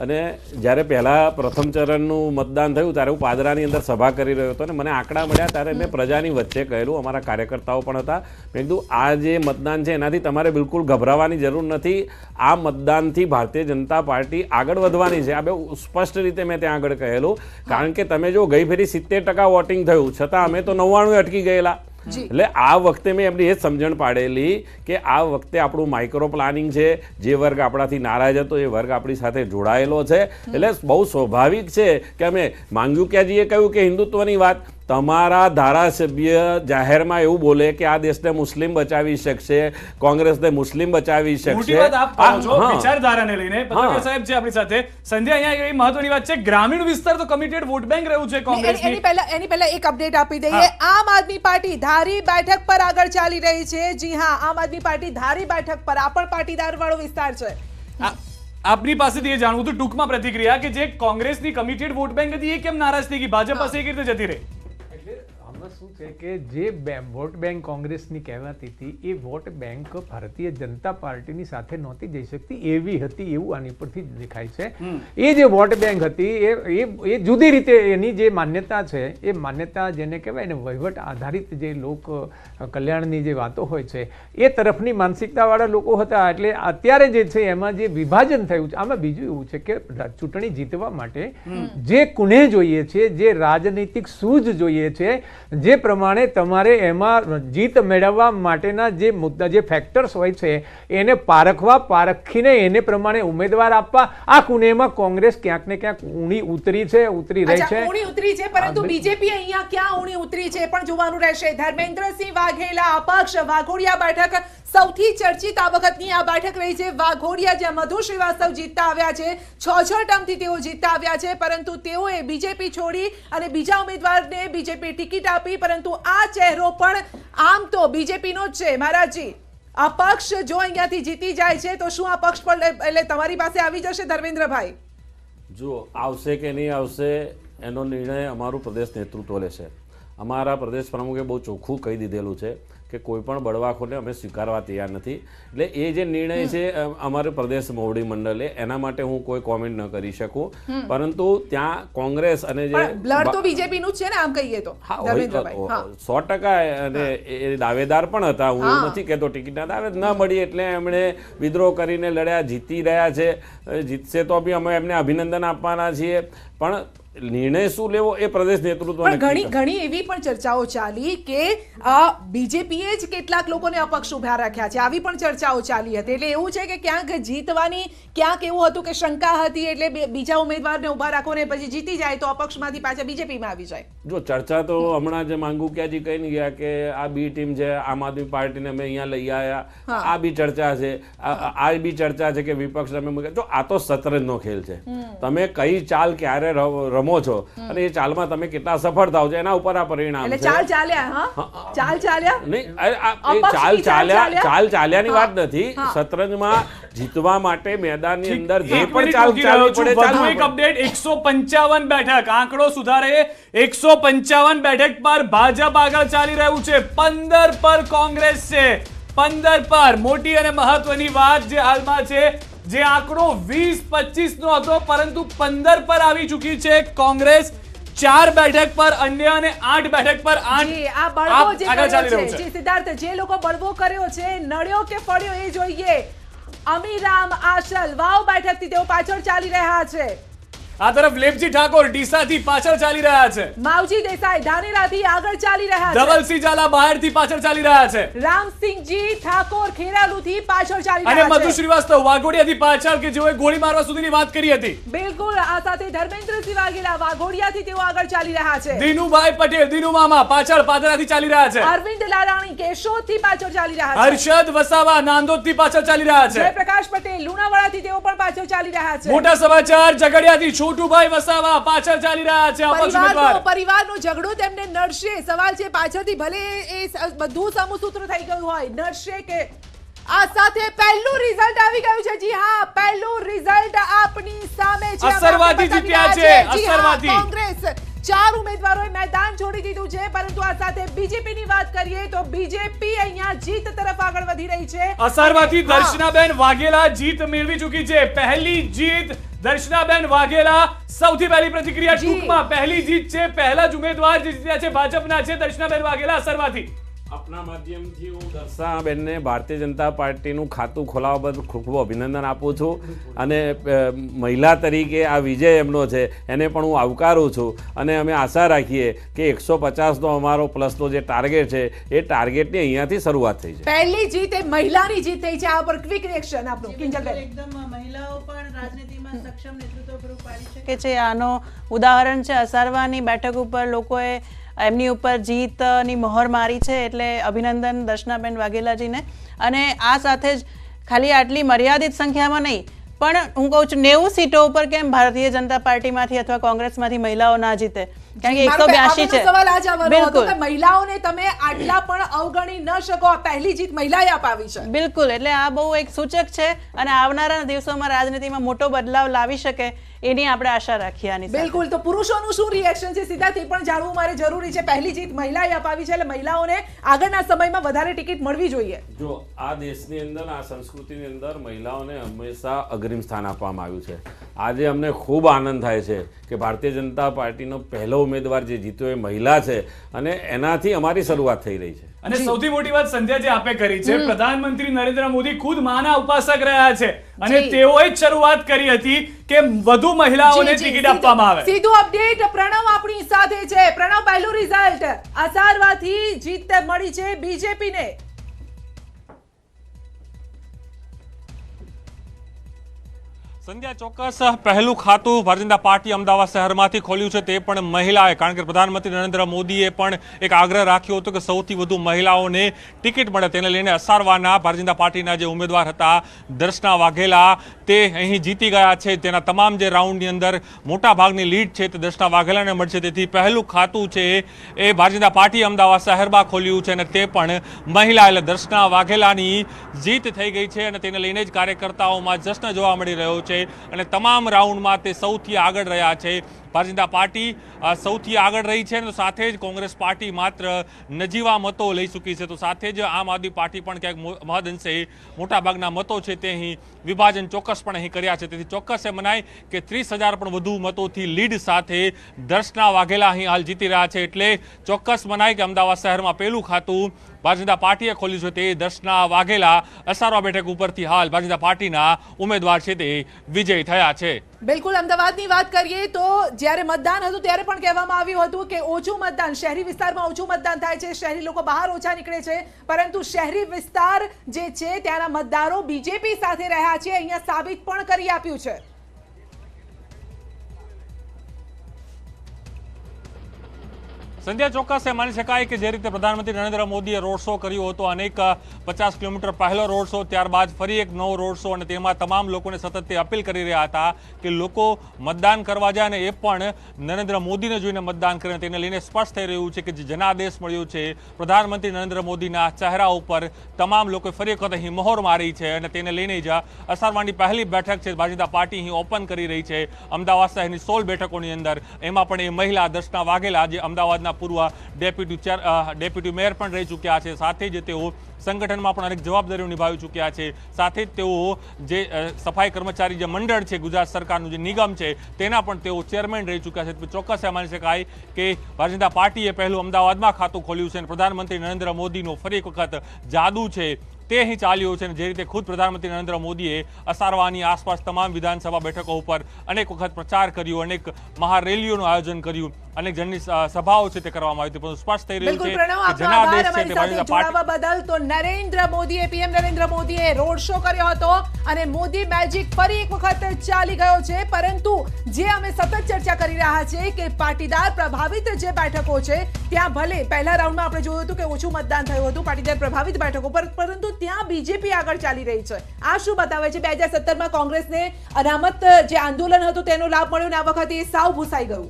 અને જ્યારે પહેલાં પ્રથમ ચરણનું મતદાન થયું ત્યારે હું પાદરાની અંદર સભા કરી રહ્યો હતો અને મને આંકડા મળ્યા ત્યારે મેં પ્રજાની વચ્ચે કહેલું, અમારા કાર્યકર્તાઓ પણ હતા, મેં કીધું આ જે મતદાન છે એનાથી તમારે બિલકુલ ગભરાવાની જરૂર નથી. આ મતદાનથી ભારતીય જનતા પાર્ટી આગળ વધવાની છે. આ બે સ્પષ્ટ રીતે મેં ત્યાં આગળ કહેલું, કારણ કે તમે જો ગઈ ફેરી 70% વોટિંગ થયું છતાં અમે તો 99 અટકી ગયેલા. એટલે આ વખતે મેં એમની એ જ સમજણ પાડેલી કે આ વખતે આપણું માઇક્રો પ્લાનિંગ છે. જે વર્ગ આપણાથી નારાજ હતો એ વર્ગ આપણી સાથે જોડાયેલો છે. એટલે બહુ સ્વાભાવિક છે કે અમે માંગ્યું ક્યાંજીએ કહ્યું કે હિન્દુત્વની વાત, તમારા ધારાસભ્ય જાહેરમાં એવું બોલે કે આ દેશને મુસ્લિમ બચાવી શકશે, કોંગ્રેસને મુસ્લિમ બચાવી શકશે. વિચારધારાને લઈને પત્રકાર સાહેબ છે આપણી સાથે. સંધ્યા, અહીંયા એ મહત્વની વાત છે, ગ્રામીણ વિસ્તાર તો કમિટેડ વોટ બેંક રહ્યું છે કોંગ્રેસની. એની પહેલા એક અપડેટ આપી દઈએ. આમ આદમી પાર્ટી ધારી બેઠક પર આગળ ચાલી રહી છે. જી હા, આમ આદમી પાર્ટી ધારી બેઠક પર. આ પણ પાટીદાર વાળો વિસ્તાર છે. આપની પાસેથી એ જાણવું હતું ટૂંકમાં પ્રતિક્રિયા કે જે કોંગ્રેસની કમિટેડ વોટ બેંક હતી એ કેમ નારાજ થઈ ગઈ, ભાજપ પાસે કેવી રીતે જતી રહી? શું છે કે જે વોટ બેંક કોંગ્રેસની કહેવાતી હતી એ વોટ બેંક ભારતીય જનતા પાર્ટીની સાથે નહોતી જઈ શકતી એવી હતી, એવું આની પરથી દેખાય છે. એ જે વોટ બેંક હતી એ જુદી રીતે એની જે માન્યતા છે એ માન્યતા જેને કહેવાય ને વહીવટ આધારિત જે લોક કલ્યાણની જે વાતો હોય છે એ તરફની માનસિકતાવાળા લોકો હતા. એટલે અત્યારે જે છે એમાં જે વિભાજન થયું છે, આમાં બીજું એવું છે કે ચૂંટણી જીતવા માટે જે કુને જોઈએ છે, જે રાજનૈતિક સૂઝ જોઈએ છે, જે પ્રમાણે તમારે એમાં જીત મેળવવા માટેના જે મુદ્દા, જે ફેક્ટર્સ હોય છે એને પારખીને એને પ્રમાણે ઉમેદવાર આપવા. આ કુનેમાં કોંગ્રેસ ક્યાંક ને ક્યાંક ઊણી ઉતરી રહી છે. ઊણી ઉતરી છે, પરંતુ બીજેપી અહીંયા ક્યાં ઊણી ઉતરી છે પણ જોવાનું રહેશે. ધર્મેન્દ્રસિંહ વાઘેલા અપક્ષ વાઘોડિયા બેઠક સૌથી ચર્ચિત આ વખતની આ બેઠક રહી છે. વાઘોડિયા, જ્યાં મધુ શ્રીવાસ્તવ જીતતા આવ્યા છે, 6 ટર્મથી તેઓ જીતતા આવ્યા છે, પરંતુ તેઓએ બીજેપી છોડી અને બીજા ઉમેદવારને બીજેપી ટિકિટ આપી. પરંતુ આ ચહેરો પણ આમ તો બીજેપીનો જ છે. મહારાજજી, આ પક્ષ જો અહીંયાથી જીતી જાય છે તો શું આ પક્ષ પણ એટલે તમારી પાસે આવી જશે ધર્મેન્દ્રભાઈ? જો આવશે કે નહીં આવશે એનો નિર્ણય અમારું પ્રદેશ નેતૃત્વ લેશે. અમારા પ્રદેશ પ્રમુખે બહુ ચોખ્ખું કહી દીધેલું છે કે કોઈ પણ બળવાખોરને અમે સ્વીકારવા તૈયાર નથી. એટલે એ જે નિર્ણય છે અમારે પ્રદેશ મોવડી મંડળે, એના માટે હું કોઈ કોમેન્ટ ન કરી શકું. પરંતુ ત્યાં કોંગ્રેસ અને જે બ્લડ તો બીજેપીનું જ છે ને, આમ કહીએ તો 100%. અને એ દાવેદાર પણ હતા. હું એવું નથી કહેતો ટિકિટના દાવે ન મળી એટલે એમણે વિદ્રોહ કરીને લડ્યા, જીતી રહ્યા છે. જીતશે તો બી અમે એમને અભિનંદન આપવાના છીએ. પણ નિર્ણય શું લેવો એ પ્રદેશ નેતૃત્વ પણ ઘણી એવી પણ ચર્ચાઓ ચાલી કે બીજેપીએ જ કેટલાક લોકોને અપક્ષ ઉભા રાખ્યા છે, આવી પણ ચર્ચાઓ ચાલી હતી. એટલે એવું છે કે ક્યાંક જીતવાની, ક્યાંક એવું હતું કે શંકા હતી એટલે બીજા ઉમેદવારને ઉભા રાખો ને પછી જીતી જાય તો અપક્ષમાંથી પાછા બીજેપીમાં આવી જાય. જો ચર્ચા તો હમણાં જે માંગુકિયાજી કહી નહીં ગયા કે આ બી ટીમ છે, આમ આદમી પાર્ટીને અમે અહીંયા લઈ આવ્યા, આ બી ચર્ચા છે, આ બી ચર્ચા છે કે વિપક્ષ અમે મૂક્યા. જો આ તો શતરંજનો ખેલ છે. તમે કઈ ચાલ ક્યારે રમો છો અને એ ચાલમાં તમે કેટલા સફળ થાવ છો એના ઉપર આ પરિણામ છે. ચાલ ચાલ્યા નહીં, ચાલ ચાલ્યાની વાત નથી. શતરંજમાં જીતવા માટે મેદાનની અંદર જે પણ ચાલ ચાલવી પડે. વધુ એક અપડેટ, 155 બેઠક, આંકડો સુધારે 155 બેઠક પર ભાજપ આગળ ચાલી રહ્યું છે. 15 પર કોંગ્રેસ છે, 15 પર. મોટી અને મહત્વની વાત જે હાલમાં છે, જે આંકડો 20-25 નો હતો પરંતુ 15 પર આવી ચૂકી છે કોંગ્રેસ. 4 બેઠક પર અન્ય અને 8 બેઠક પર આ બળવો જે કર્યો છે, સિદ્ધાર્થ, જે લોકો બળવો કર્યો છે, નડ્યો કે ફળ્યો એ જોઈએ. અમીરામ આશલ વાવ બેઠકથી તેઓ પાછળ ચાલી રહ્યા છે. આ તરફ લેપજી ઠાકોર ડીસાથી પાછળ ચાલી રહ્યા છે. માવજી દેસાઈ ધાનેરાથી આગળ ચાલી રહ્યા છે. ધવલસિંહ ઝાલા બહારથી પાછળ ચાલી રહ્યા છે. રામસિંહજી ઠાકોર ખેરાલુથી પાછળ ચાલી રહ્યા છે. અને મધુ શ્રીવાસ્તવ વાઘોડિયાથી પાછળ કે જેઓએ ગોળી મારવા સુધીની વાત કરી હતી. બિલકુલ. આ સાથે ધર્મેન્દ્રસિંહ વાઘેલા વાઘોડિયાથી તેઓ આગળ ચાલી રહ્યા છે. દિનુભાઈ પટેલ દિનુ મામા પાછળ પાદરાથી ચાલી રહ્યા છે. અરવિંદ લારાણી કેશોદથી પાછળ ચાલી રહ્યા છે. હર્ષદ વસાવા નાંદોદથી પાછળ ચાલી રહ્યા છે. જયપ્રકાશ પટેલ લુણાવાડાથી તેઓ પણ પાછળ ચાલી રહ્યા છે. મોટા સમાચાર ઝઘડિયાથી છોટુભાઈ વસાવા પાછળ ચાલી રહ્યા છે. અપક્ષ ઉમેદવાર. પરિવારનો ઝઘડો તેમને નડશે. સવાલ છે પાછળથી ભલે એ બધું સમસૂત્ર થઈ ગયું હોય, નડશે કે? આ સાથે પહેલું રિઝલ્ટ આવી ગયું છે. જી હા, પહેલું રિઝલ્ટ આપની સામે છે. અસરવાદી જીત્યા છે. અસરવાદી. કોંગ્રેસ 4 ઉમેદવારોએ મેદાન છોડી દીધું છે, પરંતુ આ સાથે બીજેપીની વાત કરીએ તો બીજેપી અહીંયા જીત તરફ આગળ વધી રહી છે. અસરવાદી દર્શનાબેન વાઘેલા જીત મેળવી ચૂકી છે. પહેલી જીત દર્શનાબેન વાઘેલા. સૌથી પહેલી પ્રતિક્રિયા ટૂંકમાં, પહેલી જીત છે, પહેલા જ ઉમેદવાર જે જીત્યા છે ભાજપના છે દર્શનાબેન વાઘેલા અસરવાથી. આપના માધ્યમથી હું દર્શનાબેનને ભારતીય જનતા પાર્ટીનું ખાતું ખોલાવવા બદલ ખૂબ ખૂબ અભિનંદન આપું છું અને મહિલા તરીકે આ વિજય એમનો છે એને પણ હું આવકારું છું. અને અમે આશા રાખીએ કે 150નો અમારો પ્લસનો જે ટાર્ગેટ છે એ ટાર્ગેટની અહીંયાથી શરૂઆત થઈ છે. પહેલી જીત એ મહિલાની જીત થઈ છે. આ પર ક્વિક રિએક્શન આપનું કિંજલબેન. એકદમ મહિલાઓ પણ રાજનીતિમાં સક્ષમ નેતૃત્વ પૂરું પાડી શકે છે. આનો ઉદાહરણ છે. અસારવાની બેઠક ઉપર લોકોએ એમની ઉપર જીતની મહોર મારી છે, એટલે અભિનંદન દર્શનાબેન વાઘેલાજીને. અને આ સાથે જ ખાલી આટલી મર્યાદિત સંખ્યામાં નહીં, પણ હું કહું છું 90 સીટો ઉપર કેમ ભારતીય જનતા પાર્ટીમાંથી અથવા કોંગ્રેસમાંથી મહિલાઓ ના જીતે? કારણ કે 182 છે. સવાલ આ જ આવવાનો હતો કે મહિલાઓને તમે આટલા પણ અવગણી ન શકો. પહેલી જીત મહિલાએ અપાવી છે. બિલકુલ. એટલે આ બહુ એક સૂચક છે અને આવનારા દિવસોમાં રાજનીતિમાં મોટો બદલાવ લાવી શકે એની આપણે આશા રાખીએ. આની બિલકુલ. તો પુરુષોનું શું રિએક્શન છે સીધા તે પણ જાણવું મારે જરૂરી છે. પહેલી જીત મહિલાએ અપાવી છે એટલે મહિલાઓને આગળના સમયમાં વધારે ટિકિટ મળવી જોઈએ. જો આ દેશની અંદર, આ સંસ્કૃતિની અંદર મહિલાઓને હંમેશા અગ્રિમ સ્થાન આપવામાં આવ્યું છે. આજે અમને ખૂબ આનંદ થાય છે કે ભારતીય જનતા પાર્ટીનો પહેલો ઉમેદવાર જે જીત્યો એ મહિલા છે અને એનાથી અમારી શરૂઆત થઈ રહી છે. અને સૌથી મોટી વાત સંધ્યા જે આપે કરી છે, પ્રધાનમંત્રી નરેન્દ્ર મોદી ખુદ માના ઉપાસક રહ્યા છે અને તેઓએ જ શરૂઆત કરી હતી કે વધુ મહિલાઓને ટિકિટ આપવામાં આવે. સીધું અપડેટ પ્રણવ આપણી સાથે છે. પ્રણવ, પહેલું રિઝલ્ટ અસારવાથી જીત મળી છે બીજેપીને. સંધ્યા, ચોક્કસ પહેલું ખાતું ભારતીય જનતા પાર્ટી અમદાવાદ શહેરમાંથી ખોલ્યું છે, તે પણ મહિલાએ. કારણ કે પ્રધાનમંત્રી નરેન્દ્ર મોદીએ પણ એક આગ્રહ રાખ્યો હતો કે સૌથી વધુ મહિલાઓને ટિકિટ મળે. તેને લઈને અસારવાના ભારતીય જનતા પાર્ટીના જે ઉમેદવાર હતા દર્શના વાઘેલા, તે અહીં જીતી ગયા છે. તેના તમામ જે રાઉન્ડની અંદર મોટા ભાગની લીડ છે તે દર્શના વાઘેલાને મળશે. તેથી પહેલું ખાતું છે એ ભારતીય જનતા પાર્ટી અમદાવાદ શહેરમાં ખોલ્યું છે અને તે પણ મહિલા. એટલે દર્શના વાઘેલાની જીત થઈ ગઈ છે અને તેને લઈને જ કાર્યકર્તાઓમાં જશ્ન જોવા મળી રહ્યો છે અને તમામ રાઉન્ડમાં તે સૌથી આગળ રહ્યા છે. ભારતીય જનતા પાર્ટી સૌથી આગળ રહી છે, સાથે જ કોંગ્રેસ પાર્ટી માત્ર નજીવા મતો લઈ ચૂકી છે. તો સાથે જ આમ આદમી પાર્ટી પણ ક્યાંક મહદઅંશે મોટાભાગના મતો છે તે અહીં વિભાજન ચોક્કસપણે અહીં કર્યા છે. તેથી ચોક્કસ એ મનાય કે 30,000 પણ વધુ મતોથી લીડ સાથે દર્શના વાઘેલા અહીં હાલ જીતી રહ્યા છે. એટલે ચોક્કસ મનાય કે અમદાવાદ શહેરમાં પહેલું ખાતું ભારતીય જનતા પાર્ટીએ ખોલ્યું છે. તે દર્શના વાઘેલા અસારવા બેઠક ઉપરથી હાલ ભારતીય જનતા પાર્ટીના ઉમેદવાર છે તે વિજય થયા છે. બિલકુલ અમદાવાદની વાત કરીએ તો જ્યારે મતદાન હતું ત્યારે પણ કહેવામાં આવ્યું હતું કે ઓછું મતદાન, શહેરી વિસ્તારમાં ઓછું મતદાન થાય છે, શહેરી લોકો બહાર ઓછા નીકળે છે, પરંતુ શહેરી વિસ્તાર જે છે ત્યાંના મતદારો બીજેપી સાથે રહ્યા છે, અહીંયા સાબિત પણ કરી આપ્યું છે. સંધ્યા, ચોક્કસ એ માની શકાય કે જે રીતે પ્રધાનમંત્રી નરેન્દ્ર મોદીએ રોડ શો કર્યો હતો, અનેક 50 કિલોમીટર પહેલો રોડ શો, ત્યારબાદ ફરી એક નવો રોડ શો, અને તેમાં તમામ લોકોને સતત તે અપીલ કરી રહ્યા હતા કે લોકો મતદાન કરવા જાય અને એ પણ નરેન્દ્ર મોદીને જોઈને મતદાન કરે. તેને લઈને સ્પષ્ટ થઈ રહ્યું છે કે જે જનાદેશ મળ્યો છે પ્રધાનમંત્રી નરેન્દ્ર મોદીના ચહેરા ઉપર તમામ લોકોએ ફરી એક વખત અહીં મહોર મારી છે, અને તેને લઈને જ અસારવાની પહેલી બેઠક છે ભારતીય જનતા પાર્ટી અહીં ઓપન કરી રહી છે અમદાવાદ શહેરની 16 બેઠકોની અંદર. એમાં પણ એ મહિલા દર્શના વાઘેલા જે અમદાવાદના પૂર્વ ડેપ્યુટી મેયર પણ રહી ચૂક્યા છે, સાથે જ તેઓ સંગઠનમાં પણ અનેક જવાબદારીઓ નિભાવી ચૂક્યા છે, સાથે જ તેઓ જે સફાઈ કર્મચારી જે મંડળ છે ગુજરાત સરકારનું જે નિગમ છે તેના પણ તેઓ ચેરમેન રહી ચૂક્યા છે. ચોક્કસ માની શકાય કે ભારતીય જનતા પાર્ટીએ પહેલું અમદાવાદમાં ખાતું ખોલ્યું છે અને પ્રધાનમંત્રી નરેન્દ્ર મોદીનો ફરી એક વખત જાદુ છે તે અહીં ચાલ્યો છે. અને જે રીતે ખુદ પ્રધાનમંત્રી નરેન્દ્ર મોદીએ અસારવાની આસપાસ તમામ વિધાનસભા બેઠકો ઉપર અનેક વખત પ્રચાર કર્યો, અનેક મહારેલીઓનું આયોજન કર્યું, અનેક જનની સભાઓ છે તે કરવામાં આવી હતી, પરંતુ સ્પષ્ટ થઈ રહ્યું છે કે જનાદેશ છે તે ભારતીય જનતા પાર્ટી બદલ તો નરેન્દ્ર મોદીએ, પીએમ નરેન્દ્ર મોદીએ રોડ શો કર્યો હતો અને મોદી મેજિક ફરી એક વખત ચાલી ગયો છે. પરંતુ જે અમે સતત ચર્ચા કરી રહ્યા છે કે પાટીદાર પ્રભાવિત જે બેઠકો છે ત્યાં ભલે પહેલા રાઉન્ડમાં આપણે જોયું હતું કે ઓછું મતદાન થયું હતું પાટીદાર પ્રભાવિત બેઠકો પર, પરંતુ ત્યાં બીજેપી આગળ ચાલી રહી છે. આ શું બતાવે છે? 2017માં કોંગ્રેસને અનામત જે આંદોલન હતું તેનો લાભ મળ્યો ને આ વખતે સાવ ભૂસાઈ ગયું.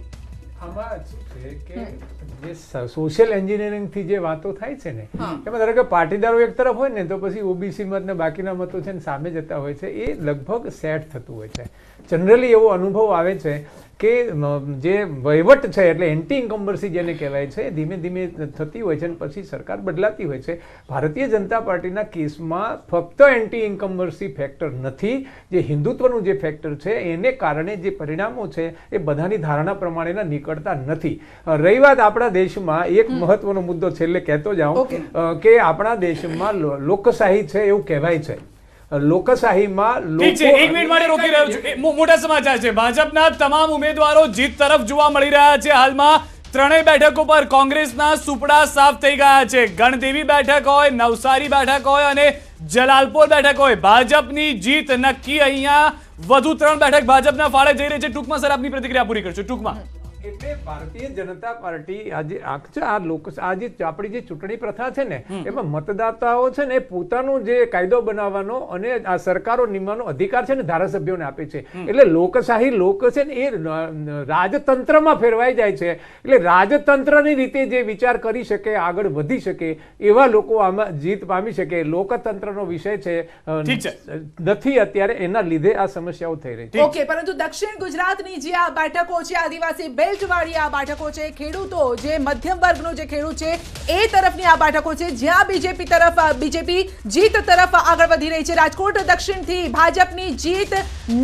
આમાં શું છે કે જે સોશિયલ એન્જિનિયરિંગથી જે વાતો થાય છે ને એમાં ધારો કે પાટીદારો એક તરફ હોય ને તો પછી ઓબીસી મત ને બાકીના મતો છે ને સામે જતા હોય છે, એ લગભગ સેટ થતું હોય છે. જનરલી એવો અનુભવ આવે છે કે જે વહીવટ છે એટલે એન્ટી ઇન્કમ્બન્સી જેને કહેવાય છે ધીમે ધીમે થતી હોય છે અને પછી સરકાર બદલાતી હોય છે. ભારતીય જનતા પાર્ટીના કેસમાં ફક્ત એન્ટી ઇન્કમ્બન્સી ફેક્ટર નથી, જે હિન્દુત્વનું જે ફેક્ટર છે એને કારણે જે પરિણામો છે એ બધાની ધારણા પ્રમાણેના નીકળતા નથી. રહી વાત આપણા દેશમાં એક મહત્વનો મુદ્દો છેલ્લે કહેતો જાઉં કે આપણા દેશમાં લોકશાહી છે એવું કહેવાય છે. લોકશાહીમાં ઠીક છે, એક મિનિટ માટે રોકી રહ્યો છું. મોટા સમાચાર છે. ભાજપના તમામ ઉમેદવારો જીત તરફ જોવા મળી રહ્યા છે. હાલમાં ત્રણેય બેઠકો પર કોંગ્રેસના સુપડા સાફ થઈ ગયા છે. ગણદેવી બેઠક હોય, નવસારી બેઠક હોય અને જલાલપોર બેઠક હોય, ભાજપની જીત નક્કી. અહીંયા વધુ 3 બેઠક ભાજપના ફાળે જઈ રહી છે. ટૂંકમાં સર આપની પ્રતિક્રિયા પૂરી કરશો ટૂંકમાં. એટલે ભારતીય જનતા પાર્ટી આજે આજે આપણી જે ચૂંટણી પ્રથા છે ને એમાં મતદાતાઓ છે ને પોતાનું જે કાયદો બનાવવાનો અને આ સરકારો નિમવાનો અધિકાર છે ને ધારાસભ્યોને આપે છે. એટલે લોકશાહી લોક છે ને એ રાજતંત્રમાં ફેરવાઈ જાય છે. એટલે રાજતંત્રની રીતે જે વિચાર કરી શકે, આગળ વધી શકે એવા લોકો આમાં જીત પામી શકે. લોકતંત્રનો વિષય છે નથી અત્યારે, એના લીધે આ સમસ્યાઓ થઈ રહી છે. ઓકે, પરંતુ દક્ષિણ ગુજરાતની જે આ બેઠકો છે, આદિવાસી બેલ્ટવાળી આ બેઠકો છે, ખેડૂતો જે મધ્યમ વર્ગનો જે ખેડૂત છે એ તરફની આ બેઠકો છે જ્યાં બીજેપી જીત તરફ આગળ વધી રહી છે. રાજકોટ દક્ષિણથી ભાજપની જીત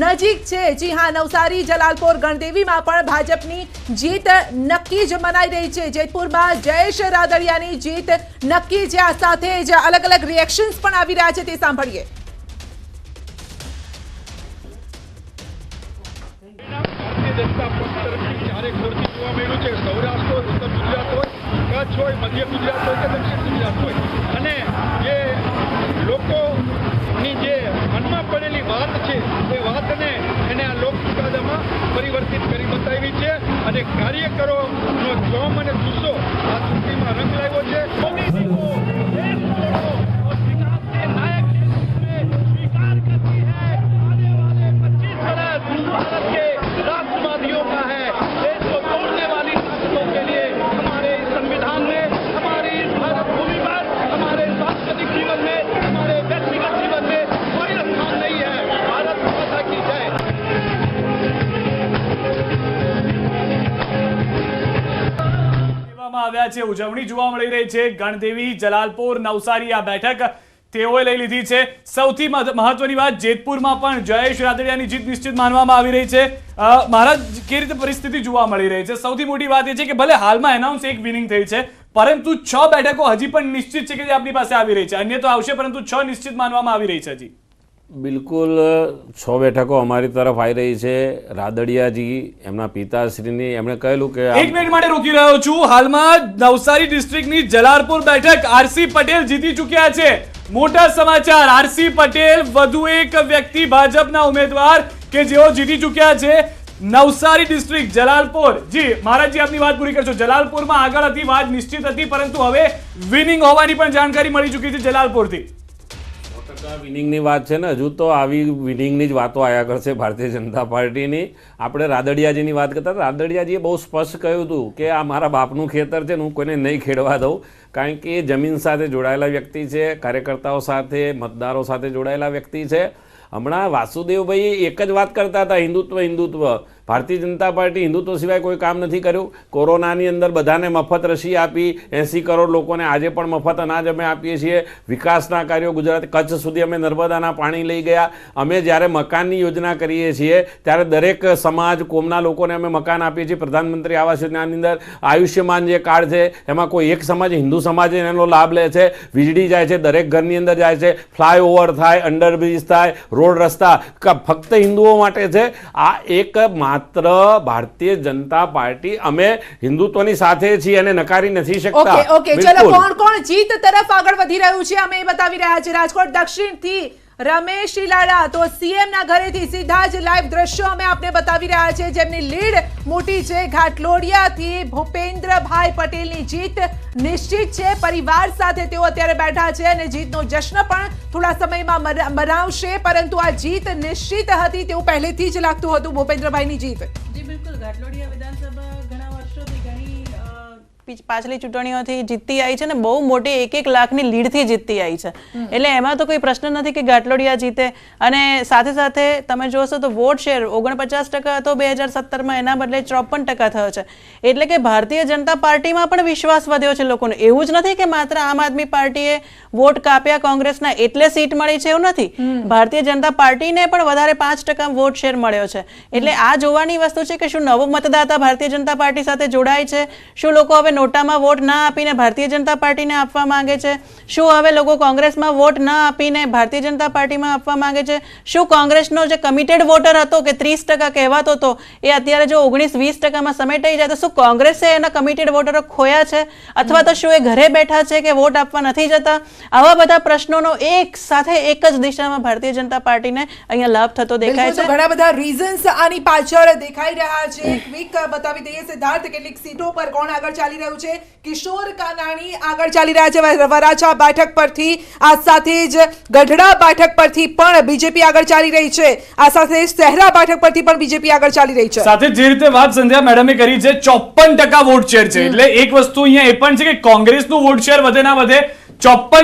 નજીક છે. જી હા, નવસારી, જલાલપોર, ગણદેવીમાં પણ ભાજપની જીત નક્કી જ મનાઈ રહી છે. જેતપુરમાં જયેશ રાદડિયાની જીત નક્કી છે. આ સાથે જ અલગ અલગ રિએક્શન્સ પણ આવી રહ્યા છે, તે સાંભળીએ. સૌરાષ્ટ્ર હોય, ઉત્તર ગુજરાત હોય, કચ્છ હોય, મધ્ય ગુજરાત હોય કે દક્ષિણ ગુજરાત હોય, અને જે લોકોની જે મનમાં પડેલી વાત છે એ વાતને એને આ લોક ચુકાદામાં પરિવર્તિત કરી બતાવી છે. અને કાર્યકરોનો જોમ અને જુસ્સો આ ચૂંટણીમાં રંગ લાવ્યો છે. મોદીજી કો દેશ છોડો और विकास के नायक के रूप में स्वीकार करती है. आने वाले 25 वर्ष भारत के राष्ट्रवादियों का है. देश को तोड़ने वाली ताकतों के लिए हमारे संविधान में, हमारी इस भारत भूमि पर, हमारे सांस्कृतिक जीवन में, हमारे व्यक्तिगत जीवन में कोई स्थान नहीं है. भारत माता की जय. આવ્યા છે, ઉજવણી જોવા મળી રહી છે. ગણદેવી, જલાલપોર, નવસારી આ બેઠક તેઓએ લઈ લીધી છે. સૌથી મહત્વની વાત, જેતપુરમાં પણ જયેશ રાદડિયાની જીત નિશ્ચિત માનવામાં આવી રહી છે. મહારાજ, કેવી રીતે પરિસ્થિતિ જોવા મળી રહી છે? સૌથી મોટી વાત એ છે કે ભલે હાલમાં એનાઉન્સ એક વિનિંગ થઈ છે, પરંતુ 6 બેઠકો હજી પણ નિશ્ચિત છે કે જે આપણી પાસે આવી રહી છે. અન્ય તો આવશે, પરંતુ 6 નિશ્ચિત માનવામાં આવી રહી છે હજી. બિલકુલ 6 બેઠકો અમારી તરફ આવી રહી છે. રાદડિયાજી એમના પિતાશ્રીની એમણે કહેલું કે એક મિનિટ માટે રોકી રહ્યો છું. હાલમાં નવસારી ડિસ્ટ્રિક્ટની જલાલપુર બેઠક આરસી પટેલ જીતી ચૂક્યા છે. મોટા સમાચાર, આરસી પટેલ વધુ એક વ્યક્તિ ભાજપના ઉમેદવાર કે જેઓ જીતી ચૂક્યા છે નવસારી ડિસ્ટ્રિક્ટ જલાલપુર. જી મહારાજજી, આપની વાત પૂરી કરશો. જલાલપુરમાં આગળ હતી, વાત નિશ્ચિત હતી, પરંતુ હવે વિનિંગ હોવાની પણ જાણકારી મળી ચૂકી છે જલાલપુરથી. વિનિંગની વાત છે ને, હજુ તો આવી વિનિંગની જ વાતો આવ્યા કરશે ભારતીય જનતા પાર્ટીની. આપણે રાદડિયાજીની વાત કરતા, રાદડિયાજીએ બહુ સ્પષ્ટ કહ્યું હતું કે આ મારા બાપનું ખેતર છે ને હું કોઈને નહીં ખેડવા દઉં, કારણ કે એ જમીન સાથે જોડાયેલા વ્યક્તિ છે, કાર્યકર્તાઓ સાથે, મતદારો સાથે જોડાયેલા વ્યક્તિ છે. હમણાં વાસુદેવભાઈ એક જ વાત કરતા હતા, હિન્દુત્વ હિન્દુત્વ. ભારતીય જનતા પાર્ટી હિન્દુત્વ સિવાય કોઈ કામ નથી કર્યું. કોરોનાની અંદર બધાને મફત રસી આપી, 80 કરોડ લોકોને આજે પણ મફત અનાજ અમે આપીએ છીએ. વિકાસના કાર્યો ગુજરાત કચ્છ સુધી અમે નર્મદાના પાણી લઈ ગયા. અમે જ્યારે મકાનની યોજના કરીએ છીએ ત્યારે દરેક સમાજ કોમના લોકોને અમે મકાન આપીએ છીએ. પ્રધાનમંત્રી આવાસ યોજનાની અંદર આયુષ્યમાન જે કાર્ડ છે એમાં કોઈ એક સમાજ, હિન્દુ સમાજ એનો લાભ લે છે. વીજળી જાય છે દરેક ઘરની અંદર જાય છે. ફ્લાયઓવર થાય, અંડરબ્રિજ થાય, રોડ રસ્તા ફક્ત હિન્દુઓ માટે છે. આ એક માત્ર ભારતીય જનતા પાર્ટી, અમે હિન્દુત્વની સાથે છીએ અને નકારી નથી શકતા. ઓકે, ચલો કોણ કોણ જીત તરફ આગળ વધી રહ્યું છે અમે બતાવી રહ્યા છે. રાજકોટ દક્ષિણથી રમેશ શિલાડા તો સીએમ ના ઘરેથી સીધા જ લાઈવ દ્રશ્યો અમે આપને બતાવી રહ્યા છે, જેમની લીડ મોટી છે. ઘાટલોડિયાથી ભૂપેન્દ્રભાઈ પટેલની જીત નિશ્ચિત છે. પરિવાર સાથે તેઓ અત્યારે બેઠા છે અને જીતનો જશ્ન પણ થોડા સમયમાં મનાવશે, પરંતુ આ જીત નિશ્ચિત હતી તેવું પહેલેથી જ લાગતું હતું ભૂપેન્દ્રભાઈની જીત. જી બિલકુલ, ઘાટલોડિયા વિધાનસભા ઘણા વર્ષોથી પાછલી ચૂંટણીઓથી જીતતી આવી છે ને બહુ મોટી 1-1 લાખની લીડથી જીતતી આવી છે. એટલે એમાં તો કોઈ પ્રશ્ન નથી કે ઘાટલોડિયા જીતે. અને સાથે સાથે તમે જોશો તો વોટ શેર 49% હતો 2017માં, એના બદલે 54% થયો છે. એટલે કે ભારતીય જનતા પાર્ટીમાં પણ વિશ્વાસ વધ્યો છે લોકોનો. એવું જ નથી કે માત્ર આમ આદમી પાર્ટીએ વોટ કાપ્યા કોંગ્રેસના એટલે સીટ મળી છે, એવું નથી. ભારતીય જનતા પાર્ટીને પણ વધારે 5% વોટ શેર મળ્યો છે. એટલે આ જોવાની વસ્તુ છે કે શું નવો મતદાતા ભારતીય જનતા પાર્ટી સાથે જોડાય છે, શું લોકો હવે નોટામાં વોટ ના આપીને ભારતીય જનતા પાર્ટીને આપવા માંગે છે, શું હવે લોકો કોંગ્રેસમાં વોટ ના આપીને ભારતીય જનતા પાર્ટીમાં આપવા માંગે છે, શું કોંગ્રેસનો જે કમિટેડ વોટર હતો કે 30% કહેવાતો હતો એ અત્યારે જો 19-20%માં સમેટાઈ જાય તો શું કોંગ્રેસે એના કમિટેડ વોટરો ખોયા છે, અથવા તો શું એ ઘરે બેઠા છે કે વોટ આપવા નથી જતા? આવા બધા પ્રશ્નોનો એક સાથે એક જ દિશામાં ભારતીય જનતા પાર્ટીને અહીંયા લાભ થતો દેખાય છે. ઘણા બધા રીઝન્સ આની પાછળ દેખાઈ રહ્યા છે. ક્વિક બતાવી દઈએ સિદ્ધાર્થ, કેટલીક સીટો પર કોણ આગળ ચાલી રહ્યું છે. કિશોર કાનાણી આગળ ચાલી રહ્યા છે વરાછા બેઠક પરથી. આ સાથે જ ગઢડા બેઠક પરથી પણ બીજેપી આગળ ચાલી રહી છે. આ સાથે શહેરા બેઠક પરથી પણ બીજેપી આગળ ચાલી રહી છે. સાથે જે રીતે વાત સંધ્યા મેડમે કરી છે 54% વોટ શેર છે. એટલે એક વસ્તુ અહીંયા એ પણ છે કે કોંગ્રેસનું વોટ શેર વધે ના વધે, 54%